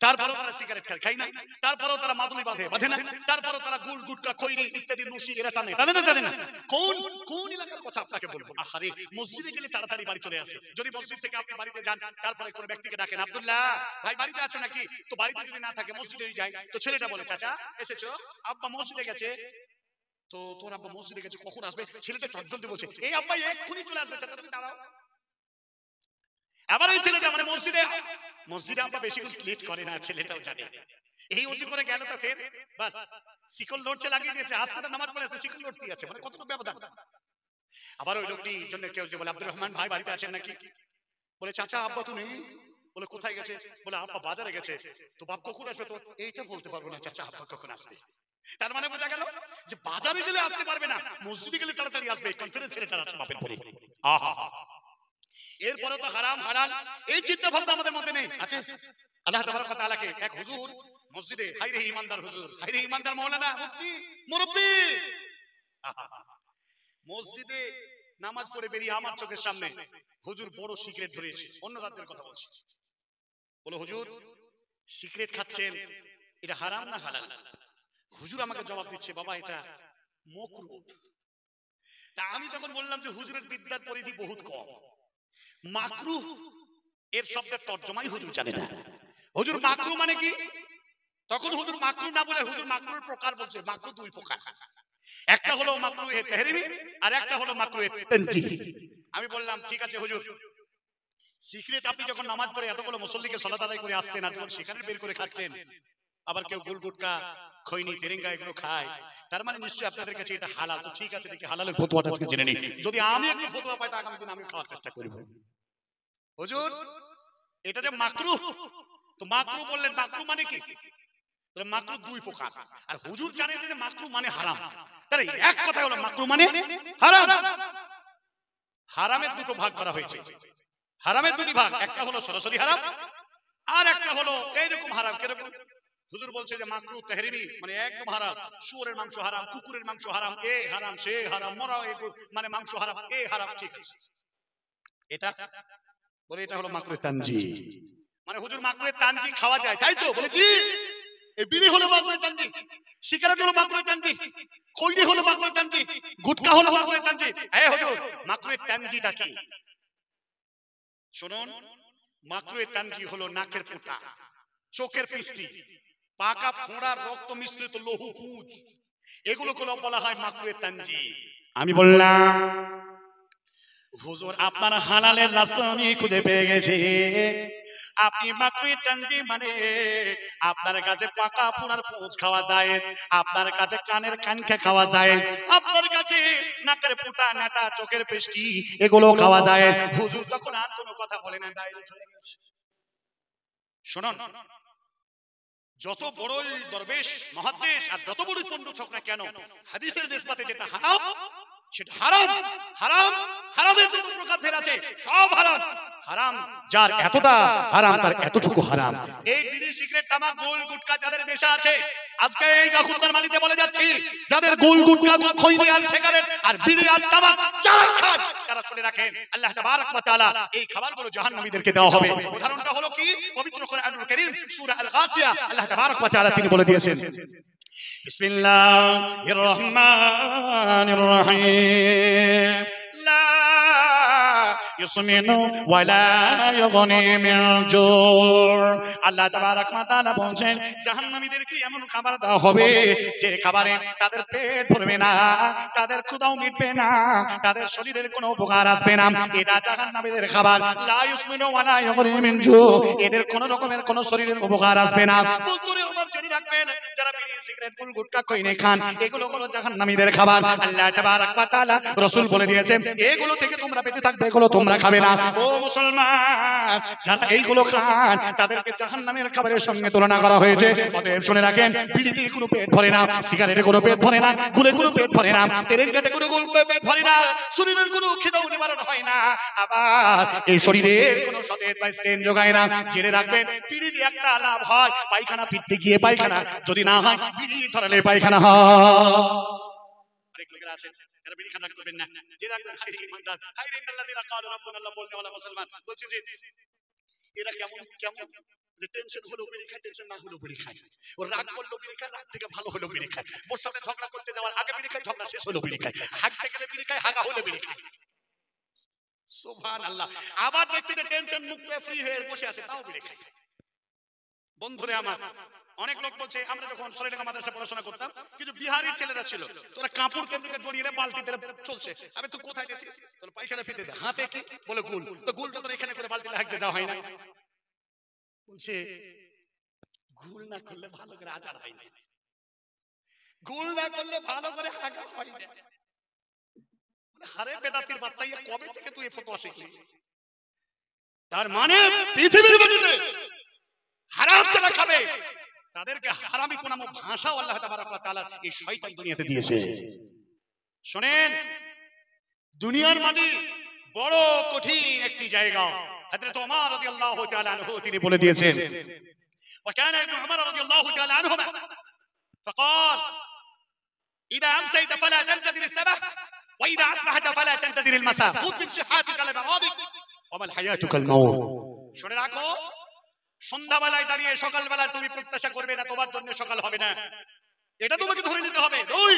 তারপরেও তারা সিগারেট খায়, খায় না? তারপরেও তারা মাদুলি বাঁধে, বাঁধে না? তারপরেও তারা গুল গুটকা খৈনি ইত্যাদি নুশি এরা টানে, টানে না? টানে না? কোন কোন এলাকার কথা আপনাকে বলবো? আহারে, মসজিদে গেলে তাড়াতাড়ি বাড়ি চলে আসে। যদি মসজিদ থেকে আপনি বাড়িতে যান, তারপরে কোন ব্যক্তিকে ডাকেন, আব্দুল্লাহ ভাই বাড়িতে আছো নাকি? তো বাড়িতে যদি না থাকে মসজিদেই যায়, তো ছেলেটা বলে চাচা এসেছো? আব্বা মসজিদে গেছে। তো তোর আব্বা মসজিদে গেছে, কখন আসবে? ছেলেটা চটজলদি বলছে, এই আব্বা এক্ষুনি চলে আসবে, চাচা তুমি দাঁড়াও। আবার এই ছেলেটা মানে মসজিদে আব্বা বেশি লেট করে না, ছেলেটাও জানে। এই উঁচু করে গেল তো ফের বাস শিকল লড়ছে, লাগিয়ে দিয়েছে, আসছে না, নামাজ পড়ে আসছে, শিকল লড়তে আছে, মানে কতটা ব্যবধান। আবার ওই লোকটি জন্য কেউ যে বলে, আব্দুর রহমান ভাই বাড়িতে আছেন নাকি? বলে চাচা আব্বা তো নেই। বলে কোথায় গেছে? বলে আব্বা বাজারে গেছে। তো বাপ কখন আসবে? তো এইটা বলতে পারবো না চাচা, আব্বা কখন আসবে। তার মানে বোঝা গেল যে বাজারে গেলে আসতে পারবে না, মসজিদে গেলে তাড়াতাড়ি আসবে, কনফিডেন্স ছেলেটা আছে বাপের পরে। আহা, এরপরে তো হারাম হালাল এই চিন্তা ভাবনা আমাদের মধ্যে নেই। আছে আল্লাহ তাবারক ওয়া তাআলাকে এক হুজুর মসজিদে, হায়রে ঈমানদার হুজুর, হায়রে ঈমানদার মাওলানা মুফতি মুরব্বি, মসজিদে নামাজ পড়ে বেরিয়ে আমার চোখের সামনে হুজুর বড় সিগারেট ধরিয়েছে, অন্য রাজ্যের কথা বলছি। বলে হুজুর সিগারেট খাচ্ছেন, এটা হারাম না হালাল? হুজুর আমাকে জবাব দিচ্ছে, বাবা এটা মাকরুহ। তা আমি তখন বললাম যে হুজুরের বিদ্যার পরিধি বহুত কম, মাকরুহ এর শব্দের তর্জমাই হুজুর জানে না। হুজুর মাকরুহ মানে কি? তখন হুজুর মাকরুহ না বলে হুজুর মাকরুহের প্রকার বলছে। মাকরুহ দুই প্রকার, একটা হলো মাকরুহে তাহরিমি আর একটা হলো মাকরুহে তানজিহি। আমি বললাম ঠিক আছে হুজুর, সিগারেট আপনি যখন নামাজ পড়ে এতগুলো মুসল্লিকে সালাত আদায় করে আসছেন, আর যখন সিগারেট বের করে খাচ্ছেন, আবার কেউ গুল গুটকা খৈনি তেরেঙ্গা এগুলো খায়, তার মানে নিশ্চয়ই আপনাদের কাছে এটা হালাল। তো ঠিক আছে, দেখি হালালের ফতোয়াটা আজকে জেনে নিই। যদি আমি একটু ফতোয়া পাই, তো আগামী দিন আমি খাওয়ার চেষ্টা করব। হুজুর এটা যে মাকরুহ, তো মাকরুহ বললেন, মাকরুহ মানে কি? মাকরুহ দুই প্রকার, আর হুজুর জানেন যে মাকরুহ মানে হারাম। তাহলে এক কথা হলো মাকরুহ মানে হারাম। হারামের দুটো ভাগ করা হয়েছে, হারামের দুটি ভাগ, একটা হলো সরাসরি হারাম আর একটা হলো এইরকম হারাম। কিরকম? হুজুর বলছে যে মাকরুহ তাহরিমি মানে একদম হারাম, শুয়োরের মাংস হারাম, কুকুরের মাংস হারাম, এ হারাম সে হারাম, মরা মানে মাংস হারাম, এ হারাম, ঠিক আছে। এটা বলে এটা হলো মাকরুহ তানজিহ, মানে হুজুর মাকরুহ তানজিহ খাওয়া যায়, তাই তো? বলেছি এই বিড়ি হলো মাকরুহ তানজিহ, সিগারেট হলো মাকরুহ তানজিহ, খৈনি হলো মাকরুহ তানজিহ, গুটকা হলো মাকরুহ তানজিহ। এই হুজুর মাকরুহ তানজিহটা কি শুনুন। মাকরুহ তানজিহ হলো নাকের পোঁটা, চোখের পিস্তি, পাকা ফোঁড়ার রক্ত মিশ্রিত লৌহ পুঁজ, এগুলো বলা হয় মাকরুহ তানজিহ। আমি বললাম হুজুর আপনার হালালের রাস্তা আমি খুঁজে পেয়ে গেছি। আপনি মাকরুহ তানজিহ মানে আপনার কাছে পাকা ফোঁড়ার পুঁজ খাওয়া যায়, আপনার কাছে কানের কানখা খাওয়া যায়, আপনার কাছে নাকের পোঁটা নাটা চোখের পেস্টি এগুলো খাওয়া যায়। হুজুর তখন আর কোনো কথা বলে না, ডাইরেক্ট হয়ে গেছে। শুনুন, যত বড়ই দরবেশ মহাদ্দেশ আর যত বড়ই পণ্ডিত হোক না কেন, হাদিসের নিসবতে যেটা হারাম সেটা হারাম। হারাম হারামের যত প্রকার ফের আছে সব হারাম। হারাম যার এতটা হারাম তার এতটুকু হারাম। এই বিড়ি সিগারেট তামাক গোল গুটকা যাদের নেশা আছে, আজকে এই গাখুরদার মালিতে বলে যাচ্ছি, যাদের গোল গুটকা খৈনি আর সিগারেট আর বিড়ি আর তামাক যারা খান, তারা শুনে রাখেন আল্লাহ তাবারক ওয়া তাআলা এই খাবারগুলো জাহান্নামীদেরকে দেওয়া হবে। উদাহরণটা হলো কি? পবিত্র কোরআনুল কারীম সূরা আল গাসিয়া আল্লাহ তাবারক ওয়া তাআলা তিনি বলে দিয়েছেন, বিসমিল্লাহির রহমানির রহিম, লা ইসমিনু ওয়ালা ইগনি মিন জু। আল্লাহ তাবারক ওয়া তাআলা বলেন জাহান্নামীদেরকে এমন খাবার দেওয়া হবে যে খাবারে তাদের পেট ভরবে না, তাদের ক্ষুধাও মিটবে না, তাদের শরীরের কোনো উপকার আসবে না। এটা জাহান্নামীদের খাবার। লা ইসমিনু ওয়ালা ইগনি মিন জু, এদের কোনো রকমের কোনো শরীরের উপকার আসবে না। বন্ধুরা আমার জেনে রাখবেন, যারা বিড়ি সিগারেট গুল গুটকা খৈনি খান, এগুলো হলো জাহান্নামীদের খাবার। আল্লাহ তাবারক ওয়া তাআলা রাসূল বলে দিয়েছেন এগুলো থেকে তোমরা বেঁচে থাকবে, এগুলো তোমরা খাবে না। ও মুসলমান, যারা এইগুলো খান তাদেরকে জাহান্নামের খাবারের সঙ্গে তুলনা করা হয়েছে। অতএব শুনে রাখেন, বিড়িতে কোনো পেট ভরে না, সিগারেটে কোনো পেট ভরে না, গুলে কোনো পেট ভরে না, তেরেঙ্গাতে কোনো পেট ভরে না, শরীরের কোনো খিদাও নিবারণ হয় না, আবার এই শরীরের কোনো সতেজ বা স্টেন যোগায় না। জেনে রাখবেন, বিড়ি দিয়ে একটা লাভ হয়, পায়খানা ফিরতে গিয়ে পায়খানা যদি না হয়, বিড়ি ধরালে পায়খানা হয়। যুবকেরা আছেন যারা বিড়ি খাওয়া করবেন না, যে রাখবেন হায়রে ইমানদার, হায়রে ইন্নাল্লাযিনা ক্বালু রাব্বুনাল্লাহ বলনে ওয়ালা মুসলমান। বলছে যে এরা কেমন কেমন যে টেনশন হলো বিড়ি খায়, টেনশন না হলো বিড়ি খায়, ওর রাগ করলো বিড়ি খায়, রাগ থেকে ভালো হলো বিড়ি খায়, ওর সাথে ঝগড়া করতে যাওয়ার আগে বিড়ি খায়, ঝগড়া শেষ হলো বিড়ি খায়, হাঁটতে গেলে বিড়ি খায়, হাগা হলে বিড়ি খায়। সুবহানাল্লাহ। আবার দেখছি যে টেনশন মুক্ত ফ্রি হয়ে বসে আছে, তাও বিড়ি খায়। বন্ধুরে আমার, অনেক লোক বলছে আমরা যখন সরাইডাঙ্গা মাদ্রাসায় পড়াশোনা করতাম কিছু বিহারি ছেলেরা ছিল, তোরা কাপড় কেমনিকে জড়িয়ে বালতিতে চলছে। আমি তুই কোথায় গেছিস? তোর পায়খানা ফিতে দে। হাতে কি? বলে গুল। তো গুলটা তোর এখানে করে বালতিতে হাঁকতে যাওয়া হয় না? বলছে গুল না করলে ভালো করে আচার হয় না, গুল না করলে ভালো করে হাগা হয় না। আরে বেদাতির বাচ্চা, ইয়ে কবে থেকে তুই এই ফতোয়া শিখলি? তার মানে পৃথিবীর মাটিতে হারাম যারা খাবে তাদেরকে হারামি কোন ভাষাও আল্লাহ তাবারক ওয়া তাআলা এই শয়তান দুনিয়াতে দিয়েছে। শুনেন, দুনিয়ার মাটি বড় কঠিন একটি জায়গা। হযরত ওমর রাদিয়াল্লাহু তাআলা আনহু তিনি বলে দিয়েছেন, وكان ابن عمر رضي الله تعالى عنهما فقال إذا أمسيت فلا تنتظر الصباح وإذا أصبحت فلا تنتظر المساء خذ من صحتك لمرضك وما الحياة كالموت। শুনে রাখো, সন্ধ্যাবেলায় দাঁড়িয়ে সকালবেলা তুমি প্রত্যাশা করবে না তোমার জন্য সকাল হবে না, এটা তোমাকে ধরে নিতে হবে। দুই,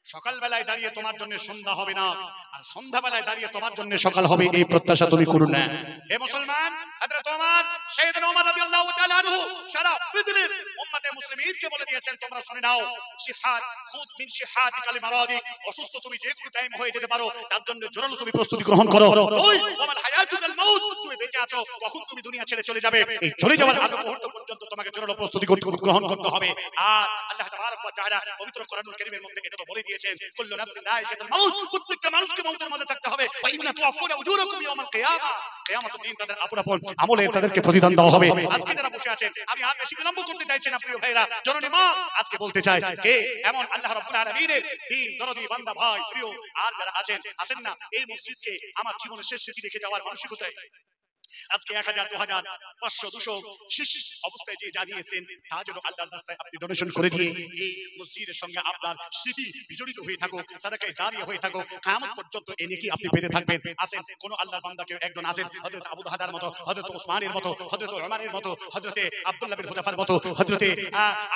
সকালবেলায় দাঁড়িয়ে তোমার জন্য সন্ধ্যা হবে না, আর সন্ধ্যাবেলায় দাঁড়িয়ে তোমার জন্য সকাল হবে, এই প্রত্যাশা তুমি করো না। হে মুসলমান, হযরত ওমর, সাইয়েদনা ওমর রাদিয়াল্লাহু তাআলা আনহু সারা পৃথিবীর উম্মতে মুসলিমিনকে বলে দিয়েছেন, তোমরা শুনে নাও, সিহাত খুদ মিন সিহাতিকা লিমারাদিক, অসুস্থ তুমি যে কোনো টাইম হয়ে যেতে পারো, তার জন্য জোরালো তুমি প্রস্তুতি গ্রহণ করো। দুই, ওয়াল হায়াতুকাল মাউত, তুমি বেঁচে আছো, কখন তুমি দুনিয়া ছেড়ে চলে যাবে, এই চলে যাওয়ার আগে মুহূর্ত পর্যন্ত তোমাকে জোরালো প্রস্তুতি গ্রহণ করতে হবে। আর আল্লাহ তাবারক ওয়া তাআলা পবিত্র কোরআনুল কারীমের মধ্যে এটা তো বলে দিয়েছেন, কুল্লু নাফসিন যায়িকাতুল মাউত, প্রত্যেকটা মানুষকে মউতের মধ্যে থাকতে হবে। ওয়া ইন্না তুওয়াফুনা উজুরাকুম ইয়াওমাল কিয়ামা, কিয়ামতের দিন তাদের আপন আপন আমলে তাদেরকে প্রতিদান দেওয়া হবে। আজকে যারা বসে আছেন, আমি আর বেশি বিলম্ব করতে চাইছি না প্রিয় ভাইরা, জননী মা, আজকে বলতে চাই কে এমন আল্লাহ রাব্বুল আলামিনের দিন দরদি বান্দা ভাই প্রিয় আর যারা আছেন, আসেন না এই মসজিদকে আমার জীবনের শেষ স্মৃতি রেখে যাওয়ার মানসিকতায় আজকে 1000 2000 500 200 শেষ অবস্থায় যে যা দিয়েছেন তা যেন আল্লাহর রাস্তায় আপনি ডোনেশন করে দিয়ে এই মসজিদের সঙ্গে আপনার স্মৃতি বিজড়িত হয়ে থাকুক, সাদাকায়ে জারিয়া হয়ে থাকুক, কিয়ামত পর্যন্ত এই নেকি আপনি পেতে থাকবেন। আসেন, কোন আল্লাহর বান্দা কেউ একজন আসেন, হযরত আবু দারদার মতো, হযরত ওসমানের মতো, হযরত ওমরের মতো, হযরত আব্দুল্লাহ বিন হুযাফার মতো, হযরত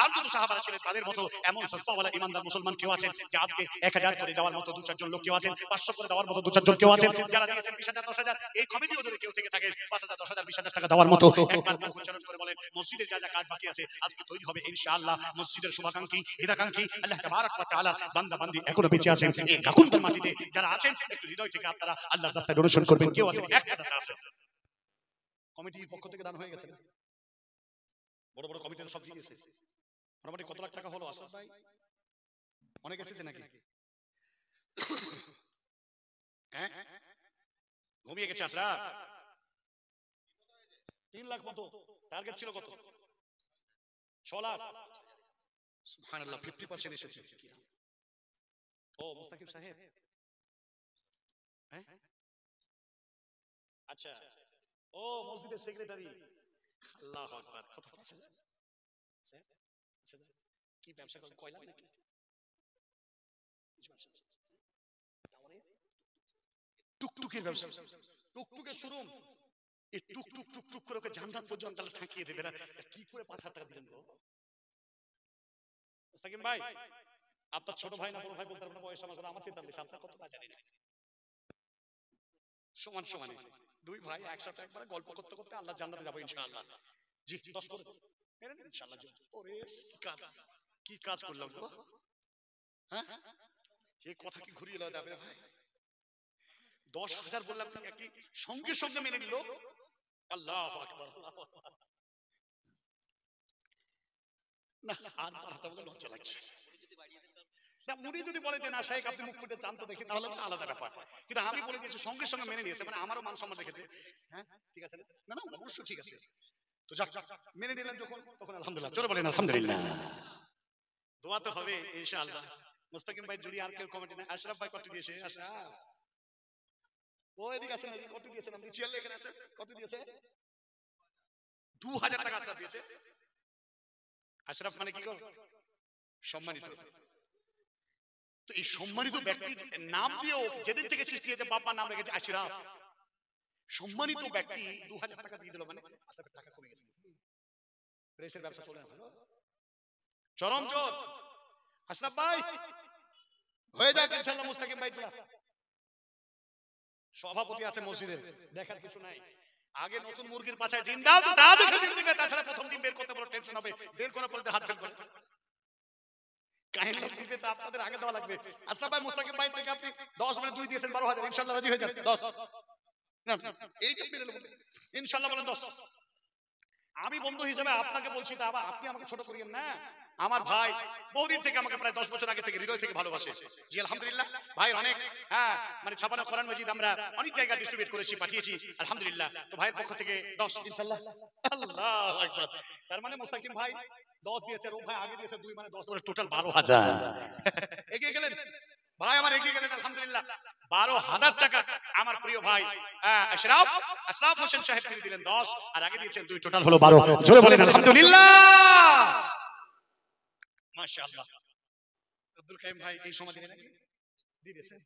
আর যত সাহাবারা ছিলেন তাদের মতো এমন সফাওয়ালা ইমানদার মুসলমান কেউ আছেন যে আজকে 1000 করে দেওয়ার মতো 2-4 জন লোক কেউ আছেন, 500 করে দেওয়ার মতো 2-4 জন কেউ আছেন, যারা দিয়েছেন 20000 10,000, এই কমিটিও যদি কেউ থেকে থাকেন 5,000 10,000 20,000 টাকা দেওয়ার মতো একবার মুখ উচ্চারণ করে বলেন, মসজিদের যা যা কাজ বাকি আছে আজকে তৈরি হবে ইনশাআল্লাহ। মসজিদের শুভাকাঙ্ক্ষী হিতাকাঙ্ক্ষী আল্লাহ তাবারক ওয়া তাআলা বান্দা বান্দি এখনো বেঁচে আছেন, এই গাকুন্দার মাটিতে যারা আছেন একটু হৃদয় থেকে আপনারা আল্লাহর রাস্তায় ডোনেশন করবেন। কেউ আছেন এক টাকা আছে, কমিটির পক্ষ থেকে দান হয়ে গেছে, বড় বড় কমিটির সব দিয়েছে, মোটামুটি কত লাখ টাকা হলো আশরাফ ভাই? অনেক এসেছে নাকি? হ্যাঁ, ঘুমিয়ে গেছে আশরাফ? 3 লাখ মতো টার্গেট ছিল, কত? 6 লাখ। সুবহানাল্লাহ, 50% এসেছে। ও মুস্তাকিম সাহেব, হ্যাঁ আচ্ছা, ও মসজিদের সেক্রেটারি, আল্লাহু আকবার, কত আছে? কি ব্যবসা করেন, কয়লা নাকি? টুকটুকের ব্যবসা, টুকটুকের শোরুম, এই টুকটুক টুকটুক করে ওকে জান্নাত পর্যন্ত আল্লাহ ঠাকিয়ে দেবে না। কি করে 5,000 টাকা দিলেন গো মুস্তাকিম ভাই? আপনার ছোট ভাই না বড় ভাই বলতে পারবেন না, বয়স আমার 43, আপনার কত তা জানি না, সমান সমানে দুই ভাই একসাথে একবার গল্প করতে করতে আল্লাহ জান্নাতে যাবো ইনশাআল্লাহ। জি 10 করে মেরে নিন ইনশাআল্লাহ। ওরে কি কাজ করলাম গো, হ্যাঁ এই কথা কি ঘুরিয়ে লওয়া যাবে ভাই? 10,000 বললাম কি সঙ্গে সঙ্গে মেনে নিল, আল্লাহু আকবার, আল্লাহু আকবার। না আর বাড়াতে বলে লজ্জা লাগছে না, উনি যদি বলে যে না শেখ আপনি মুখ ফুটে জানতো দেখি তাহলে আলাদা ব্যাপার, কিন্তু আমি বলে দিয়েছি সঙ্গে সঙ্গে মেনে নিয়েছে, মানে আমারও মান সম্মান রেখেছে। হ্যাঁ ঠিক আছে, না না অবশ্যই ঠিক আছে, তো যাক মেনে নিলেন যখন, তখন আলহামদুলিল্লাহ, জোরে বলেন আলহামদুলিল্লাহ। দোয়া তো হবে ইনশাআল্লাহ। মুস্তাকিম ভাই জুড়ি আর কেউ কমিটি না, আশরাফ ভাই কত দিয়েছে? আশরাফ ও এদিকে আছেন, কত দিয়েছেন? আপনি চেয়ার এখানে আছেন, কত দিয়েছে? 2000 টাকা আশরাফ দিয়েছে। আশরাফ মানে কি গো? সম্মানিত। তো এই সম্মানিত ব্যক্তির নাম দিয়েও যেদিন থেকে সৃষ্টি হয়েছে বাবার নাম রেখেছে আশরাফ। সম্মানিত ব্যক্তি 2000 টাকা দিয়ে দিল, মানে টাকা কমে গেছে। প্রেসের ব্যবসা চলে না ভালো, চরম জোর। আশরাফ ভাই হয়ে যাক ইনশাআল্লাহ মুস্তাকিম ভাই। সভাপতি আছে মসজিদের, দেখার কিছু নাই। আগে নতুন মুরগির পাছায় ডিম দাও, তো দাও দেখে ডিম দিবে, তাছাড়া প্রথম ডিম বের করতে বড় টেনশন হবে। বের করার পরে হাত ফেল করে কাহিনী লোক দিবে, তো আপনাদের আগে দেওয়া লাগবে। আশরাফ ভাই মুস্তাকিম ভাই থেকে আপনি 10 মানে 2 দিয়েছেন 12,000, ইনশাআল্লাহ রাজি হয়ে যান। 10 না এইটা মেনে নেব ইনশাআল্লাহ, বলেন 10। আমি বন্ধু হিসেবে আপনাকে বলছি, তা আবার আপনি আমাকে ছোট করিয়েন না। আমার ভাই বহুদিন থেকে আমাকে প্রায় 10 বছর আগে থেকে হৃদয় থেকে ভালোবাসে। জি আলহামদুলিল্লাহ ভাই অনেক মানে ছাপানো কোরআন মাজিদ আমরা অনেক জায়গায় ডিস্ট্রিবিউট করেছি, পাঠিয়েছি আলহামদুলিল্লাহ। তো ভাইয়ের পক্ষ থেকে 10 ইনশাআল্লাহ। আল্লাহু আকবার। তার মানে মুস্তাকিম ভাই 10 দিয়েছে, ও ভাই আগে দিয়েছে 2, মানে 10 করে টোটাল 12,000 এগিয়ে গেলেন ভাই আমার, এগিয়ে গেলেন আলহামদুলিল্লাহ। 12,000 টাকা আমার প্রিয় ভাই আশরাফ হোসেন সাহেব তিনি দিলেন 10, আর আগে দিয়েছেন 2, টোটাল হলো 12। জোরে বলেন আলহামদুলিল্লাহ মাশাআল্লাহ। আব্দুল কাইম ভাই এই সময় দিলেন নাকি দিয়ে দিয়েছেন,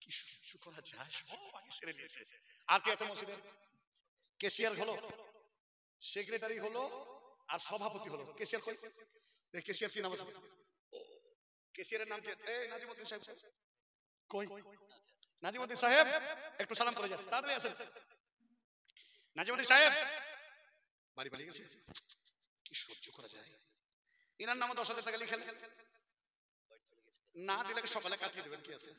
কি সহ্য করা যায়, সব আগে ছেড়ে দিয়েছে। আর কি আছে মসজিদে? ক্যাশিয়ার হলো, সেক্রেটারি হলো, আর সভাপতি হলো। ক্যাশিয়ার কই? ক্যাশিয়ার কি নাম আছে? ক্যাশিয়ারের নাম কি? এই নাজিমউদ্দিন সাহেব কই? নাজিমউদ্দিন সাহেব একটু সালাম করে যান, তাড়াতাড়ি আসেন। নাজিমউদ্দিন সাহেব বাড়ি পালিয়ে গেছে, কি সহ্য করা যায়। ইনার নামে 10,000 টাকা লিখেন, না দিলে সকালে কাটিয়ে দেবেন। কি আছে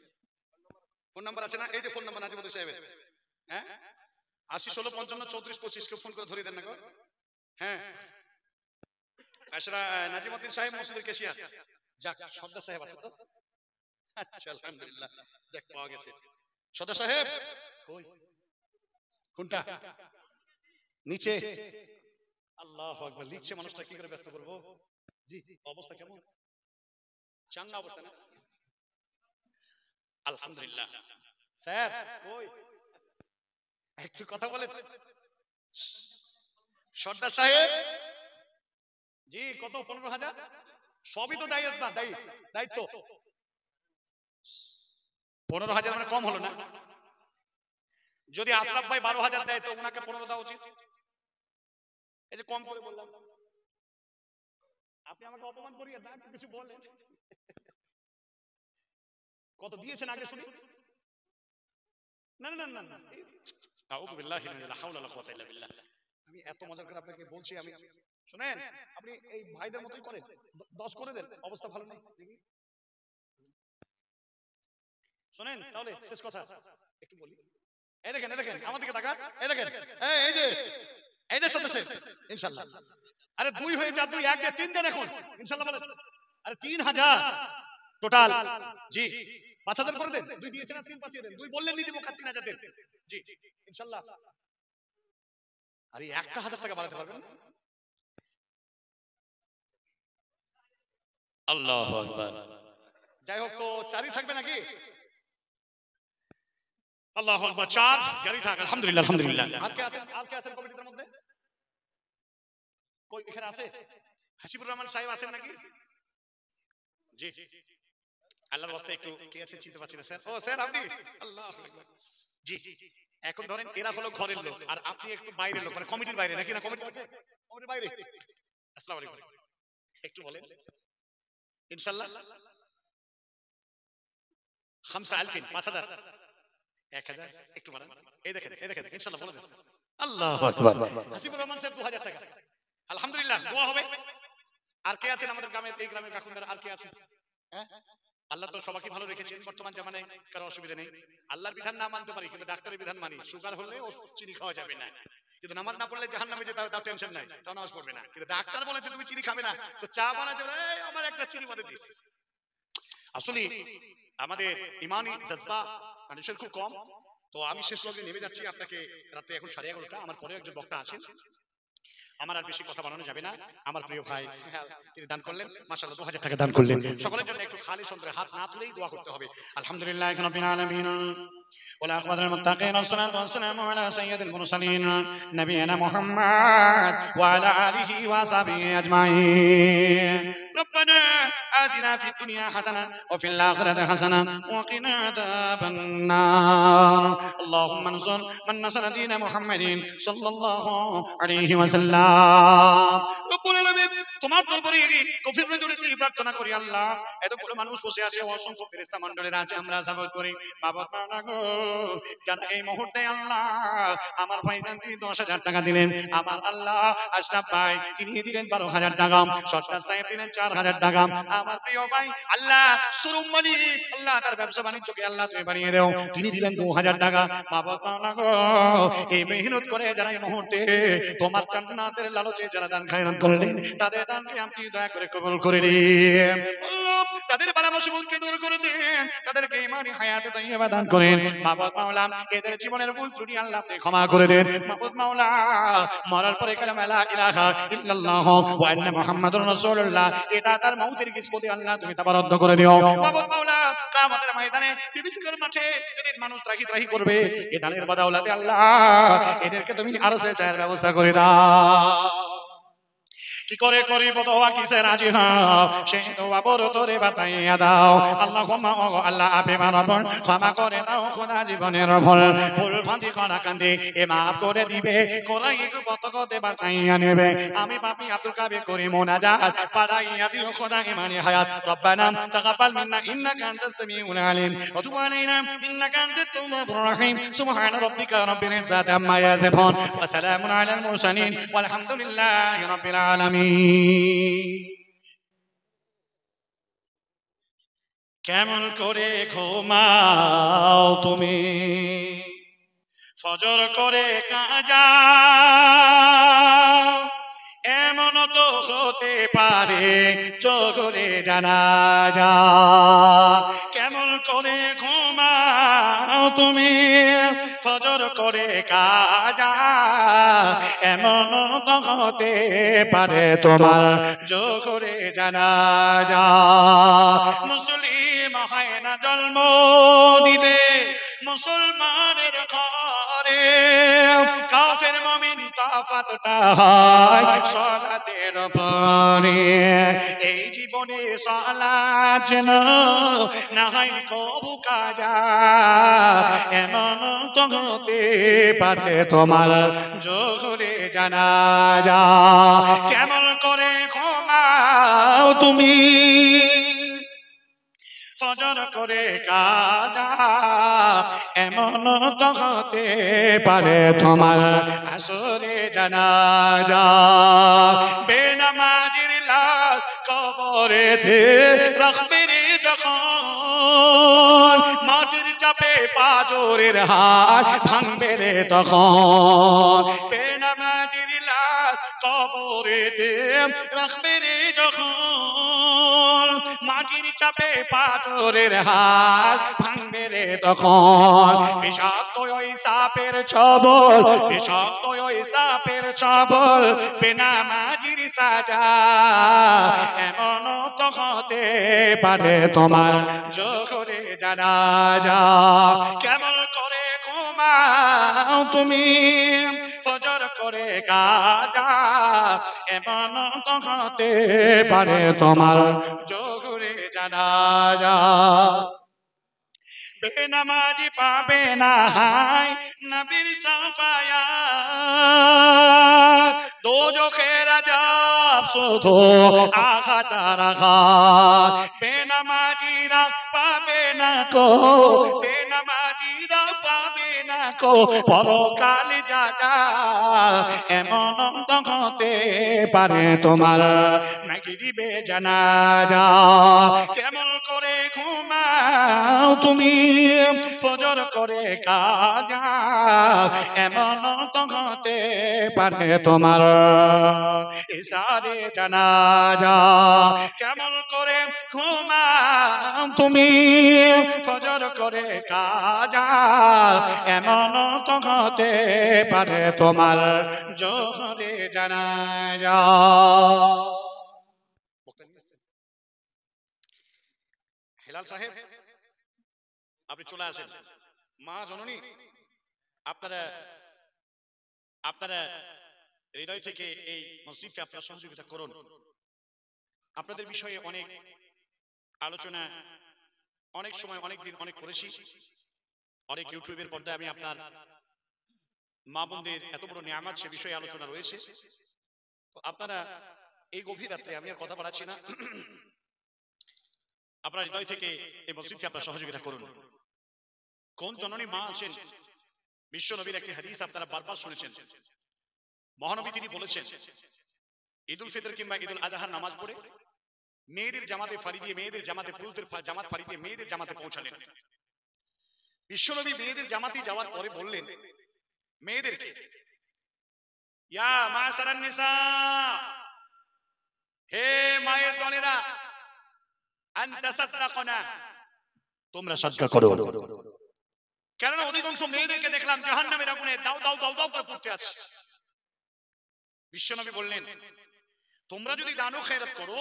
ফোন নাম্বার আছে না? এই যে ফোন নাম্বার নাজিমউদ্দিন সাহেবের, হ্যাঁ 80 16 55 34 25 কে ফোন করে ধরিয়ে দেন না গো। হ্যাঁ নাজিমউদ্দিন সাহেব মসজিদের ক্যাশিয়ার। যাক সর্দার সাহেব আছে তো, আচ্ছা আলহামদুলিল্লাহ, যাক পাওয়া গেছে। সর্দার সাহেব কই? কোনটা? নিচে। আল্লাহু আকবার। লিখছে মানুষটা, কি করে ব্যস্ত করব? জি অবস্থা কেমন? চাঙ্গা অবস্থা না? আলহামদুলিল্লাহ। স্যার কই একটু কথা বলেন। সর্দার সাহেব জি কত? 15,000। সবই তো দায়িত্ব না, দায়িত্ব 15,000 মানে কম হলো না? যদি আশরাফ ভাই 12,000 দেয় তো ওনাকে 15 দেওয়া উচিত। এই যে কম করে বললাম, আপনি আমাকে অপমান করিয়ে না, কিছু বলেন। কত দিয়েছেন আগে শুনি? না না না না, আউযু বিল্লাহি মিনাল হাওলা ওয়ালা কুওয়াতা ইল্লা বিল্লাহ। আমি এত মজা করে আপনাকে বলছি, আমি শুনেন, আপনি এই ভাইদের মতই করেন, 10 করে দেন, অবস্থা ভালো নেই। শুনেন তাহলে শেষ কথা একটু বলি। এই দেখেন আমার দিকে তাকান, এই দেখেন এই যে সদস্য ইনশাআল্লাহ। আরে 2 হয়ে যা, 2 1 দিয়ে 3 দেন এখন ইনশাআল্লাহ বলেন। আরে 3,000 টোটাল। জি 5,000 করে দেন। 2 দিয়েছেন না, 3 পাঠিয়ে দেন। 2 বললেন নি দিব, 3,000 দেন। জি ইনশাআল্লাহ। আরে 1,000 টাকা বাড়াতে পারবেন না? আল্লাহু আকবার। যাই হোক, তো 4ই থাকবে নাকি? আল্লাহু আকবার। 4 জারি থাক আলহামদুলিল্লাহ আলহামদুলিল্লাহ। আর কে আছেন কমিটির মধ্যে? কই এখানে আছে? হাসিবুর রহমান সাহেব আছেন নাকি? জি আল্লাহর ওয়াস্তে একটু কে আছে চিনতে পাচ্ছি না স্যার। ও স্যার আপনি? আল্লাহু আকবার। জি এখন ধরেন এরা হলো ঘরের লোক, আর আপনি একটু বাইরের লোক, মানে কমিটির বাইরে নাকি? না কমিটি আছে, কমিটির বাইরে। আসসালামু আলাইকুম, একটু বলেন ইনশাআল্লাহ। 5,000 5,000 1,000 একটু বাড়ান। এই দেখেন ইনশাআল্লাহ বলে দেন। আল্লাহু আকবার। হাসিবুর রহমান সাহেব 2,000 টাকা আলহামদুলিল্লাহ, দোয়া হবে। আর কে আছেন আমাদের গ্রামের, এই গ্রামের কাকুনদার আর কে আছে? হ্যাঁ আল্লাহ তো সবাইকে ভালো রেখেছেন, বর্তমান জামানায় কারো অসুবিধা নেই। আল্লাহর বিধান না মানতে পারি, কিন্তু ডাক্তারের বিধান মানি। সুগার হলে চিনি খাওয়া যাবে না, কিন্তু নামাজ না পড়লে জাহান্নামে যেতে হবে, তার টেনশন নাই, তাও নামাজ পড়বে না। কিন্তু ডাক্তার বলেছে তুমি চিনি খাবে না, তো চা বানাতে বলে আমার একটা চিনি বাদে দিস। আসলে আমাদের ইমানি জজবা মানুষের খুব কম। তো আমি শেষ লগ্নে নেমে যাচ্ছি। আপনাকে রাতে এখন 11:30, আমার পরে একজন বক্তা আছেন, আমার আর বেশি কথা বানানো যাবে না। আমার প্রিয় ভাই তিনি দান করলেন, মাশাআল্লাহ 2,000 টাকা দান করলেন। সকলের জন্য একটু খালিস অন্তরে হাত না তুলেই দোয়া করতে হবে। আলহামদুলিল্লাহ রাব্বিল আলামিন ওয়া আকিবাতুল মুত্তাকিন ওয়াসসালাতু ওয়াসসালামু আলা সাইয়্যিদিল মুরসালিন নবিয়িনা মুহাম্মদ ওয়া আলা আলিহি ওয়া সাহবিহি আজমাইন। ربنا آتنا في الدنيا حسنة وفي الآخرة حسنة وقنا عذاب النار اللهم انصر من نصر دين محمد صلى الله عليه وسلم রব্বুল আলামিন তোমার দরবারে গভীর নজরে দিয়ে প্রার্থনা করি আল্লাহ এতগুলো মানুষ বসে আছে অসংখ্য ফেরেশতা মণ্ডলীরা আছে আমরা সাবত করি বাবা মাওলানা গো যারা এই মুহূর্তে আল্লাহ আমার ভাইজান তিনি 10,000 টাকা দিলেন আমার আল্লাহ আশরাফ ভাই তিনি দিলেন 12,000 টাকা সরদার সাহেব দিলেন 4,000 টাকা আমার প্রিয় ভাই আল্লাহ সুরুম মালিক আল্লাহ তার ব্যবসা বাণিজ্যকে আল্লাহ তুমি বাড়িয়ে দাও তিনি দিলেন 2,000 টাকা বাবা মাওলানা গো এই মেহনত করে যারা এই মুহূর্তে তোমার জান্নাতের লালচে যারা দান খায়রাত করলেন তাদের দানকে আপনি দয়া করে কবুল করে দিন আল্লাহ তাদের বালা মুসিবতকে দূর করে দেন তাদেরকে ঈমানি হায়াতে তাইয়্যিবা দান করেন মাবুদ মাওলা এদের জীবনের ভুল ত্রুটি আল্লাহ আপনি ক্ষমা করে দেন মাবুদ মাওলা মরার পরে কালেমা লা ইলাহা ইল্লাল্লাহ ওয়া আন্না মুহাম্মাদুর রাসূলুল্লাহ এটা তার মউতের কিসমতে আল্লাহ তুমি তাবারদ্দ করে দিও মাবুদ মাওলা কিয়ামতের ময়দানে বিভীষিকার মাঠে যেদিন মানুষ ত্রাহি করবে এই দানের বদৌলতে আল্লাহ এদেরকে তুমি আরশে ছায়ার ব্যবস্থা করে দাও কি করে করিব দোয়া কিসে রাজি হও সেই দোয়া বড় তোরে বাতাইয়া দাও আল্লাহুম্মা ও আল্লাহ আপনি মানবন ক্ষমা করে দাও খোদা জীবনের ভুল ফাঁদি করা কান্দে এ মাফ করে দিবে কোরাই কতকতে বাঁচাইয়া নেবে আমি পাপী আব্দুল কাবে করি মুনাজাত পাড়াইয়া দিও খোদা ইমানি হায়াত রব্বানা তাকাব্বাল মিন্না ইন্নাকা আনতাস সামিউল আলিম ওয়া তুব আলাইনা ইন্নাকা আনতাত তাওয়াবুর রহিম সুবহানা রাব্বিকা রাব্বিল ইজ্জাতি আম্মা ইয়াসিফুন ওয়া সালামুন আলাল মুরসালিন ওয়ালহামদুলিল্লাহি রাব্বিল আলামিন কেমন করে ঘুমাও তুমি ফজর করে কাজা এমন তো হতে পারে চোখে জানাজা কেমন করে ঘুমাও তুমি ফজর করে কাজা এমন তো হতে পারে তোমার চোখে জানাজা মুসলিম হয় না জন্ম দিলে মুসলমানের ঘরে কাফের মুমিন তফাতটা হয় সালাতের পরে এই জীবনে সালাত যেন না হয় কবু কাজা এমন তো হতে পারে তোমার জোহরে জানাজা কেমন করে ঘুমাও তুমি ফজর করে কাজা এমন তো হতে পারে তোমার আসরে জানাজা বেনামাজির লাশ কবরেতে রাখবে রে যখন মাটির চাপে পাজরের হাত ভাঙবে রে তখন বেনামাজির লাশ কবরেতে রাখবে রে যখন মাটির চাপে পাথরের হাত ভাঙবে রে তখন বিষাক্ত ওই সাপের ছবল বিষাক্ত ওই সাপের ছবল বেনামাজির সাজা এমন তো হতে পারে তোমার জোহরে জানাজা কেমন করে ঘুমাও তুমি ফজর করে কাজা এমন তো হতে পারে তোমার জোহরে জানাজা বেনামাজি পাবে না হায় নবীর সাফায়াত দোজখের আযাব শুধু আঘাত আঘাত বেনামাজিরা পাবে না কো বেনামাজিরা পাবে না কো পরকাল যাজা এমন তো হতে পারে তোমার মাগরিবে জানাজা কেমন করে ঘুমাও তুমি ফজর করে কাজা এমন তো হতে পারে তোমার ইশারে জানাজা কেমন করে ঘুমাও তুমি ফজর করে কাজা এমন তো হতে পারে তোমার জোহরে জানাজা হেলাল সাহেব আপনি চলে আসেন মা জননী আপনারা আপনারা হৃদয় থেকে এই মসজিদকে আপনারা সহযোগিতা করুন আপনাদের বিষয়ে অনেক আলোচনা অনেক সময় অনেক দিন অনেক করেছি, অনেক ইউটিউবের পর্দায় আমি আপনার মা বোনদের এত বড় নিয়ামত সে বিষয়ে আলোচনা রয়েছে। তো আপনারা এই গভীর রাত্রে, আমি আর কথা বাড়াচ্ছি না, আপনার হৃদয় থেকে এই মসজিদকে আপনার সহযোগিতা করুন। কোন জননী মা আছেন, বিশ্ব নবীর একটি হাদিস আপনারা বারবার শুনেছেন। মহানবী তিনি বলেছেন, ঈদুল ফিতর কিংবা ঈদুল আজহার নামাজ পড়ে মেয়েদের জামাতে ফাড়ি দিয়ে, মেয়েদের জামাতে পুরুষদের জামাত ফাড়ি দিয়ে মেয়েদের জামাতে পৌঁছালেন। বিশ্বনবী মেয়েদের জামাতে যাওয়ার পরে বললেন মেয়েদেরকে, ইয়া মাশারান নিসা, হে মায়ের দলেরা, আনতা সাদদাকনা, তোমরা সাদকা করো। কেননা অধিকাংশ মেয়েদেরকে দেখলাম জাহান্নামের আগুনে দাও দাও দাও দাও করে পুড়তে আছে। বিশ্বনবী বললেন, তোমরা যদি দান ও খেরাত করো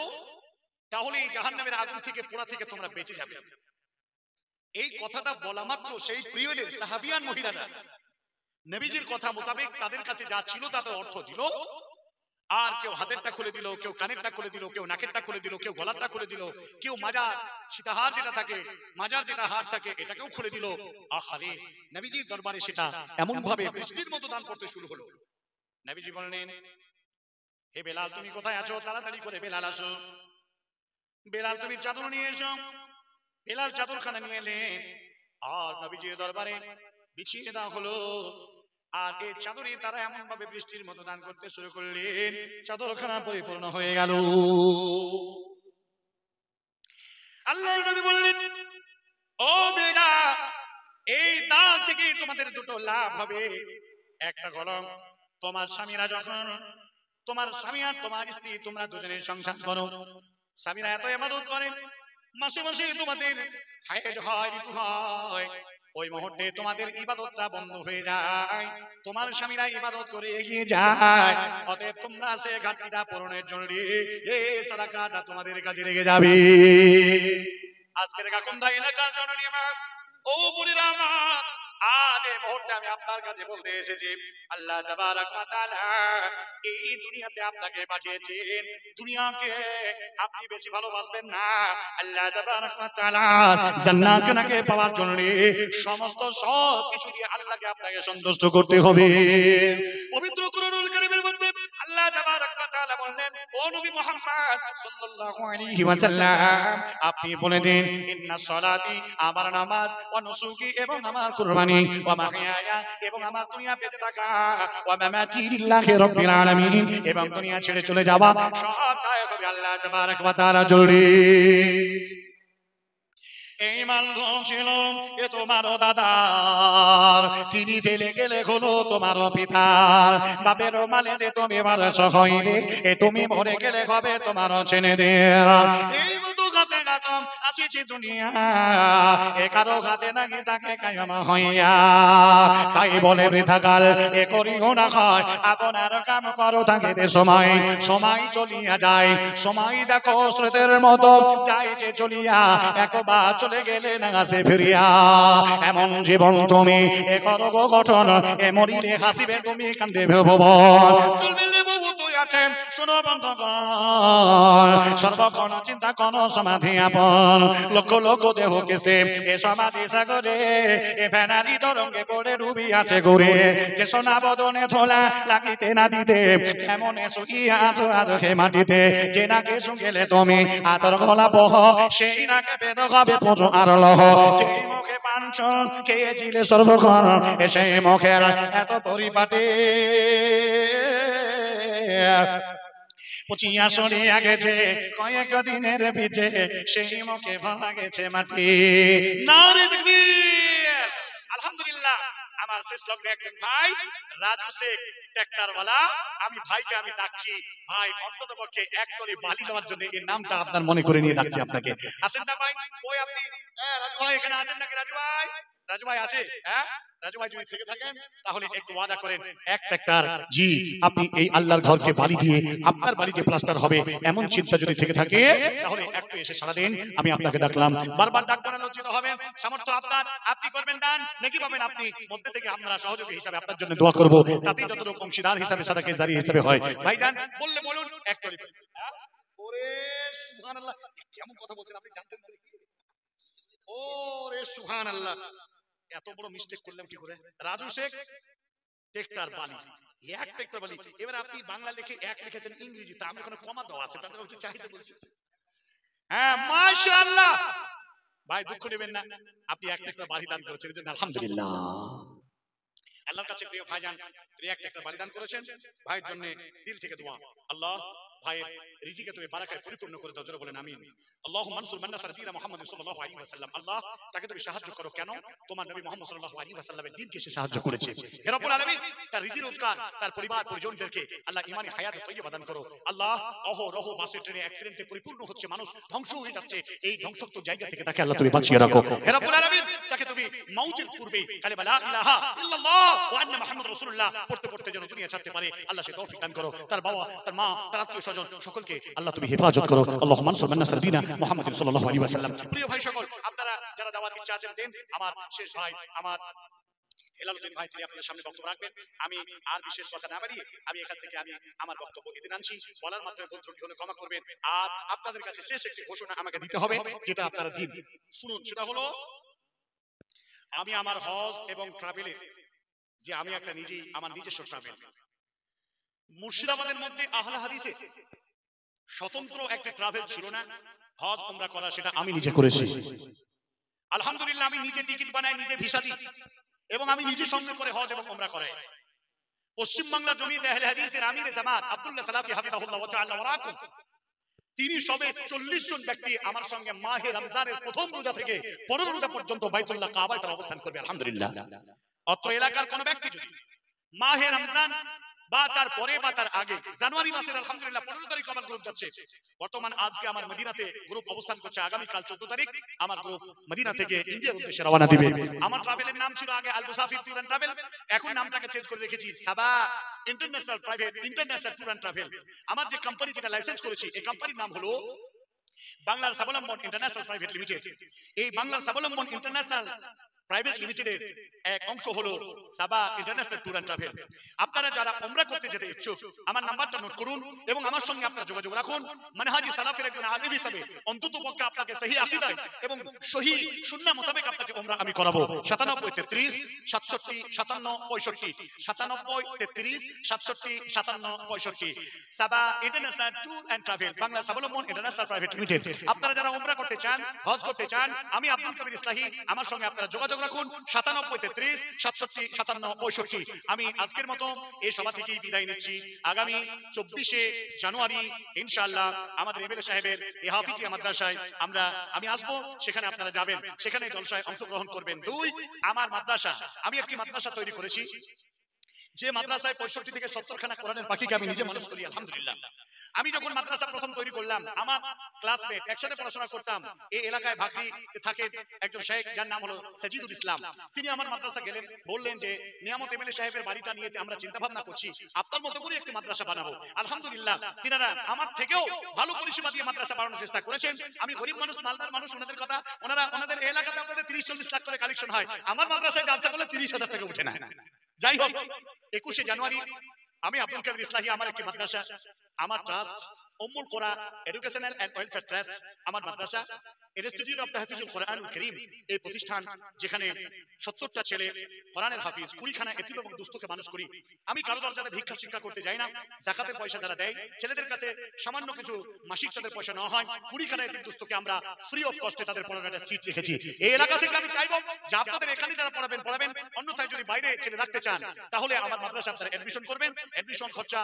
তাহলে এই জাহান্নামের আগুন থেকে, পোড়া থেকে তোমরা বেঁচে যাবে। এই কথাটা বলা মাত্র সেই পিরিয়ডের সাহাবিয়ান মহিলারা নবীজির কথা মোতাবেক তাদের কাছে যা ছিল তাতে অর্থ দিল। আর কেউ হাতেরটা খুলে দিল, কেউ কানেরটা খুলে দিল, কেউ নাকেরটা খুলে দিল, কেউ গলারটা খুলে দিল, কেউ মাজার সীতাহার যেটা থাকে, মাজার যেটা হাত থাকে এটাকেও খুলে দিল। আহারে, নবীজির দরবারে সেটা এমন ভাবে বৃষ্টির মতো দান করতে শুরু হলো। নবীজি বললেন, হে বেলাল, তুমি কোথায় আছো? তাড়াতাড়ি করে বেলাল আসো। বেলাল, তুমি চাদর নিয়ে এসো। বেলাল চাদরখানা নিয়ে এলেন আর নবীজির দরবারে বিছিয়ে দেওয়া হলো। আর এই চাদরে তারা এমন ভাবে বৃষ্টির মতো দান করতে শুরু করলেন, চাদরখানা পরিপূর্ণ হয়ে গেল। আল্লাহর নবী বললেন, ও মেয়েরা, এই দান থেকে তোমাদের দুটো লাভ হবে। একটা হলো, তোমার স্বামীরা যখন, তোমার স্বামী আর তোমার স্ত্রী তোমরা দুজনে সংসার করো, স্বামীরা এত ইবাদত করেন, মাসে মাসে তোমাদের হায়েজ হয়, ঋতু হয়, ওই মুহূর্তে তোমাদের ইবাদতটা বন্ধ হয়ে যায়, তোমার স্বামীরা ইবাদত করে এগিয়ে যায়। অতএব তোমরা সে ঘাটতিটা পূরণের জন্য এই সাদাকাটা তোমাদের কাজে লেগে যাবে। আজকের গাকুন্দা এলাকার জননী মা, ও বুড়িরা আমার, আজ এই মুহূর্তে আমি আপনার কাছে বলতে এসেছি, আল্লাহ তাবারক ওয়া তাআলা এই দুনিয়াতে আপনাকে পাঠিয়েছেন, দুনিয়াকে আপনি বেশি ভালোবাসবেন না, আল্লাহ তাবারক ওয়া তাআলা জান্নাতকে পাওয়ার জন্য সমস্ত সব কিছু দিয়ে আল্লাহকে আপনাকে সন্তুষ্ট করতে হবে। পবিত্র কুরআনুল কারীমের মধ্যে আল্লাহ তাবারক ওয়া তাআলা বললেন, ও নবী মুহাম্মদ সাল্লাল্লাহু আলাইহি ওয়াসাল্লাম, আপনি বলে দিন, ইন্নাস সালাতি, আমার নামাজ, ওয়া নুসুকি, এবং আমার কুরবানি, ওয়া মাহইয়ায়া, এবং আমার দুনিয়া বেঁচে থাকা, ওয়া মামাতি লিল্লাহি রাব্বিল আলামিন, এবং দুনিয়া ছেড়ে চলে যাওয়া, সবটাই হবে আল্লাহ তাবারক ওয়া তাআলা জুড়ে। এই মাল ছিল এ তোমারও দাদার, তিনি ফেলে গেলে হলো তোমারও পিতার, বাপেরও মালে দে তুমি মারছ হইলে, এ তুমি মরে গেলে হবে তোমারও ছেলেদের। এই মতো গাতে গাতম আসিছি দুনিয়া, এ কারো গাতে নাকি তাকে কায়ামা হইয়া, তাই বলে বৃথাকাল এ করিও না হয়, আপনার কাম করো থাকিতে সময়, সময় চলিয়া যায়, সময় দেখো স্রোতের মতো যাই যে চলিয়া, একবার চলে গেলে না আসে ফিরিয়া, এমন জীবন তুমি এ করো গঠন, এ মরিলে হাসিবে তুমি কান্দিবে ভুবন, চলবে বহু তুই আছেন শুনো বন্ধগণ, সর্বক্ষণ চিন্তা কোন সমাধি আপন, লক্ষ লক্ষ দেহ কিস্তে এ সমাধি সাগরে, এ ফেনারি তরঙ্গে পড়ে ডুবি আছে ঘুরে, যে সোনা বদনে থোলা লাগিতে না দিতে, এমন শুকিয়ে আছো আজ হে মাটিতে, যে নাকে শুকেলে তুমি আতর গলা বহ, সেই নাকে বের হবে পচো আর লহ, যেই মুখে পাঞ্চন খেয়েছিলে সর্বক্ষণ, সেই মুখের এত পরিপাটে পচিয়া সরিয়া গেছে কয়েক দিনের পিছে, সেই মুখে ভরা গেছে মাটি। নারে তাকবীর, আলহামদুলিল্লাহ। আমার শেষ লগ্নে একজন ভাই রাজু শেখ ট্রাক্টরওয়ালা, আমি ভাইকে আমি ডাকছি, ভাই অন্তত পক্ষে এক টলি বালি নেওয়ার জন্য এই নামটা আপনার মনে করে নিয়ে ডাকছি আপনাকে। আসেন না ভাই, ওই আপনি রাজু ভাই এখানে আছেন নাকি? রাজু ভাই, রাজু ভাই আছে? হ্যাঁ রাজু ভাই, যদি থেকে থাকেন তাহলে একটু ওয়াদা করেন, এক ট্রাক্টর জি আপনি এই আল্লাহর ঘরকে বালি দিয়ে আপনার বাড়িতে প্লাস্টার হবে, এমন চিন্তা যদি থেকে থাকে তাহলে একটু এসে সারা দিন আমি আপনাকে ডাকলাম। বারবার ডাকবেন না, লজ্জিত হবেন, সামর্থ্য আপনার, আপনি করবেন দান, নেকি পাবেন আপনি, মধ্যে থেকে আমরা সহযোগী হিসাবে আপনার জন্য দোয়া করব, তাতেই যতটুকু অংশীদার হিসাবে সাদাকে জারি হিসাবে হয়। ভাইজান বললে বলুন, এক টলি ওরে সুবহানাল্লাহ, কেমন কথা বলছেন আপনি, জানতেন না কি? ওরে সুবহানাল্লাহ, এত বড় মিস্টেক করলাম কি করে? রাজু শেখ টেক্টার বালি, এক টেক্টার বালি। এবার আপনি বাংলা লিখে এক লিখেছেন ইংরেজিতে, আমি ওখানে কমা দেওয়া আছে, তাদের হচ্ছে চাহিদা বলছে। হ্যাঁ মাশাআল্লাহ ভাই, দুঃখ নেবেন না, আপনি এক টেক্টার বালি দান করেছেন, এজন্য আলহামদুলিল্লাহ। আল্লাহর কাছে প্রিয় ভাইজান, প্রিয় এক টেক্টার বালি দান করেছেন, ভাইয়ের জন্য দিল থেকে দোয়া। আল্লাহ ভাইয়ের রিজিকে তুমি বারাকায় পরিপূর্ণ করে দাও, জোরে বলেন আমিন। আল্লাহুম্মা মানসুর মান নাসারা দীন মুহাম্মদ সাল্লাল্লাহু আলাইহি ওয়াসাল্লাম। আল্লাহ তাকে তুমি সাহায্য করো, কেন? তোমার নবী মুহাম্মদ সাল্লাল্লাহু আলাইহি ওয়াসাল্লামের দ্বীনকে সে সাহায্য করেছে। হে রব্বুল আলামিন, তার রিজি রোজগার, তার পরিবার পরিজনদেরকে আল্লাহ ঈমানি হায়াতে তয়্যিবা দান করো। আল্লাহ অহরহ বাসে ট্রেনে অ্যাক্সিডেন্টে পরিপূর্ণ হচ্ছে, মানুষ ধ্বংস হয়ে যাচ্ছে, এই ধ্বংসপ্ত জায়গা থেকে তাকে আল্লাহ তুমি বাঁচিয়ে রাখো। হে রব্বুল আলামিন, তাকে তুমি মাউতের পূর্বে কালিমা লা ইলাহা ইল্লাল্লাহ ওয়া আন্না মুহাম্মাদুর রাসূলুল্লাহ পড়তে পড়তে যেন দুনিয়া ছাড়তে পারে, আল্লাহ সে তৌফিক দান করো। তার বাবা, তার মা, তার আত্মীয় স্বজন সকলকে আল্লাহ তুমি হেফাজত করো। আল্লাহুম্মা মানসুর মান নাসারা দীন মুহাম্মদ সাল্লাল্লাহু আলাইহি ওয়াসাল্লাম। প্রিয় ভাই সকল, আপনারা যারা দাওয়াত ইচ্ছা আছেন দেন। আমার শেষ ভাই, আমার হেলালুদ্দিন ভাই, তিনি আপনাদের সামনে বক্তব্য রাখবেন। আমি আর বিশেষ কথা না বাড়িয়ে আমি এখান থেকে আমি আমার বক্তব্য এতে আনছি, বলার মাধ্যমে ভুল ত্রুটি হলে ক্ষমা করবেন। আর আপনাদের কাছে শেষ একটি ঘোষণা আমাকে দিতে হবে, যেটা আপনারা দিন শুনুন। সেটা হলো, আমি আমার হজ এবং ট্রাভেলের যে আমি একটা নিজেই আমার নিজস্ব ট্রাভেল, মুর্শিদাবাদের মধ্যে আহলে হাদিসে স্বতন্ত্র একটা ট্রাভেল ছিল না, হজ উমরা করা, সেটা আমি নিজে করেছি। আলহামদুলিল্লাহ, আমি নিজে টিকিট বানাই, নিজে ভিসা দিই, এবং আমি নিজে সঙ্গে করে হজ এবং উমরা করাই। পশ্চিম বাংলা জমিয়ত আহলে হাদিসের আমির জামাত আব্দুল্লাহ সালাফি হাফিজাহুল্লাহ ওয়া তাআলা ওয়া রাকাতুহ, তিনি সবে 40 জন ব্যক্তি আমার সঙ্গে মাহে রমজানের প্রথম রোজা থেকে 15 রোজা পর্যন্ত বাইতুল্লাহ কাবায় তারা অবস্থান করবে। আলহামদুলিল্লাহ, অত্র এলাকার কোন ব্যক্তি যদি মাহে রমজান বা তার পরে বা তার আগে জানুয়ারি মাসের আলহামদুলিল্লাহ 15 তারিখ আমার গ্রুপ যাচ্ছে, বর্তমান আজকে আমার মদিনাতে গ্রুপ অবস্থান করছে, আগামী কাল 14 তারিখ আমার গ্রুপ মদিনা থেকে ইন্ডিয়ার উদ্দেশ্যে রওনা দিবে। আমার ট্রাভেলের নাম ছিল আগে আল মুসাফির ট্যুর এন্ড ট্রাভেল, এখন নামটাকে চেঞ্জ করে রেখেছি Saba international private international tour and travel. আমার যে কোম্পানি যেটা লাইসেন্স করেছি, এই কোম্পানির নাম হলো বাংলার স্বাবলম্বন ইন্টারন্যাশনাল প্রাইভেট লিমিটেড। এই বাংলার স্বাবলম্বন ইন্টারন্যাশনাল প্রাইভেট লিমিটেডের এক অংশ হলো সাবা ইন্টারন্যাশনাল ট্যুর এন্ড ট্রাভেল। আপনারা যারা উমরা করতে যেতে ইচ্ছুক, আমার নাম্বারটা নোট করুন এবং আমার সঙ্গে আপনারা যোগাযোগ রাখুন। মানহাজি সালাফের একজন আলিম হিসেবে অন্তত পক্ষে আপনাকে সহি আকীদায় এবং সহি সুন্নাহ মোতাবেক আপনাকে উমরা আমি করাবো। 97 33 67 57 65 97 33 67 57 65 Saba international tour and travel, Bangla Swabalamban international private limited. আপনারা যারা উমরা করতে চান, হজ করতে চান, আমি আব্দুল কবির ইসলাহি, আমার সঙ্গে আপনারা যোগাযোগ রাখুন 97 33 67 57 65। আমি আজকের মতো এই সভা থেকেই বিদায় নিচ্ছি। আগামী 24শে জানুয়ারি ইনশাআল্লাহ আমাদের এমএলএ সাহেবের এই হাফিজিয়া মাদ্রাসায় আমি আসবো, সেখানে আপনারা যাবেন, সেখানে জলসায় অংশগ্রহণ করবেন। 2, আমার মাদ্রাসা, আমি একটি মাদ্রাসা তৈরি করেছি, যে মাদ্রাসায় 65 থেকে 70 খানা কোরআনের পাখিকে আমি নিজে মানুষ করি। আলহামদুলিল্লাহ, আমি যখন মাদ্রাসা প্রথম তৈরি করলাম, আমার ক্লাসমেট একসাথে পড়াশোনা করতাম, এই এলাকায় ভাগড়ি থাকে একজন শেখ, যার নাম হলো সাজিদুল ইসলাম। তিনি আমার মাদ্রাসা গেলেন, বললেন যে নিয়ামত এমএলএ সাহেবের বাড়িটা নিয়ে আমরা চিন্তা ভাবনা করছি, আপনার মতো করে একটি মাদ্রাসা বানাবো। আলহামদুলিল্লাহ, তিনারা আমার থেকেও ভালো পরিষেবা দিয়ে মাদ্রাসা বানানোর চেষ্টা করেছেন। আমি গরিব মানুষ, মালদার মানুষ, ওনাদের কথা, ওনাদের এলাকাতে আপনাদের 30-40 লাখ করে কালেকশন হয়, আমার মাদ্রাসায় জালসা করলে 30,000 টাকা উঠে না। যাই হোক, 21শে জানুয়ারি আমি আব্দুল কবির ইসলাহি, আমার একটি মাদ্রাসা, আমার ট্রাস্ট উম্মুল কোরা এডুকেশনাল এন্ড ওয়েলফেয়ার ট্রাস্ট, আমার মাদ্রাসা ইনস্টিটিউট অফ তাহফিজুল কোরআনুল কারীম, এই প্রতিষ্ঠান যেখানে 70টা ছেলে কোরআনের হাফিজ, 20 খানা এতিম এবং দুস্থকে মানুষ করি। আমি কারো দরজাতে ভিক্ষা শিক্ষা করতে যাই না, যাকাতের পয়সা যারা দেয় ছেলেদের কাছে সামান্য কিছু মাসিক তাদের পয়সা নেওয়া হয়, 20 খানা এতিম দুস্থকে আমরা ফ্রি অফ কস্টে তাদের পড়ানোর একটা সিট রেখেছি। এই এলাকা থেকে আমি চাইবো যে আপনাদের এখানে যারা পড়াবেন, অন্যথায় যদি বাইরে ছেলে রাখতে চান তাহলে আমার মাদ্রাসা আপনারা অ্যাডমিশন করবেন। অ্যাডমিশন খরচা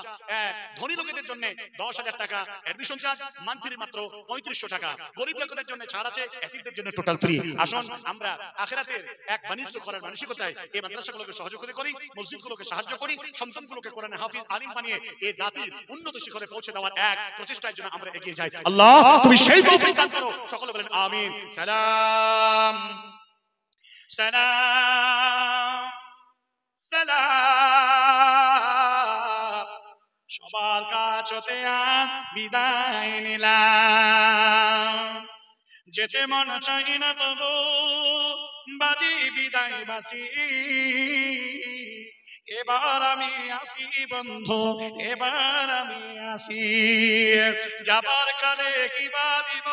ধনী লোকেদের জন্য 10,000 টাকা অ্যাডমিশন চার্জ, মান্থলি মাত্র 3500 টাকা। গরিব লোকদের জন্য ছাড় আছে, এতিমদের জন্য টোটাল ফ্রি। আসুন আমরা আখিরাতের এক বাণিজ্য করার মানসিকতায় এই মাদ্রাসাগুলোকে সহযোগিতা করি, মসজিদগুলোকে সাহায্য করি, সন্তানগুলোকে কোরআনে হাফিজ আলিম বানিয়ে এই জাতির উন্নত শিখরে পৌঁছে দেওয়ার এক প্রচেষ্টার জন্য আমরা এগিয়ে যাই। আল্লাহ তুমি সেই তৌফিক দান করো, সকলে বলেন আমিন। সালাম সালাম সালাম, সবার কাছে বিদায় নিলাম, যেতে মন চাই না তবু বাজি বিদায় বাসি, এবার আমি আসি বন্ধু, এবার আমি আসি যাবার কালে কিবা দিব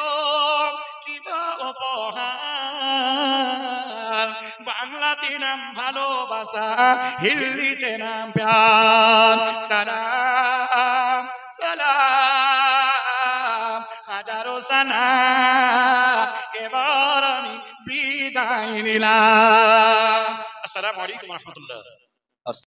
কিবা উপহার বাংলাতে নাম ভালোবাসা হিন্দিতে নাম প্যার সালাম সালাম হাজারো সালাম এবার আমি বিদায় নিলাম আসসালামু আলাইকুম ওয়া রাহমাতুল্লাহ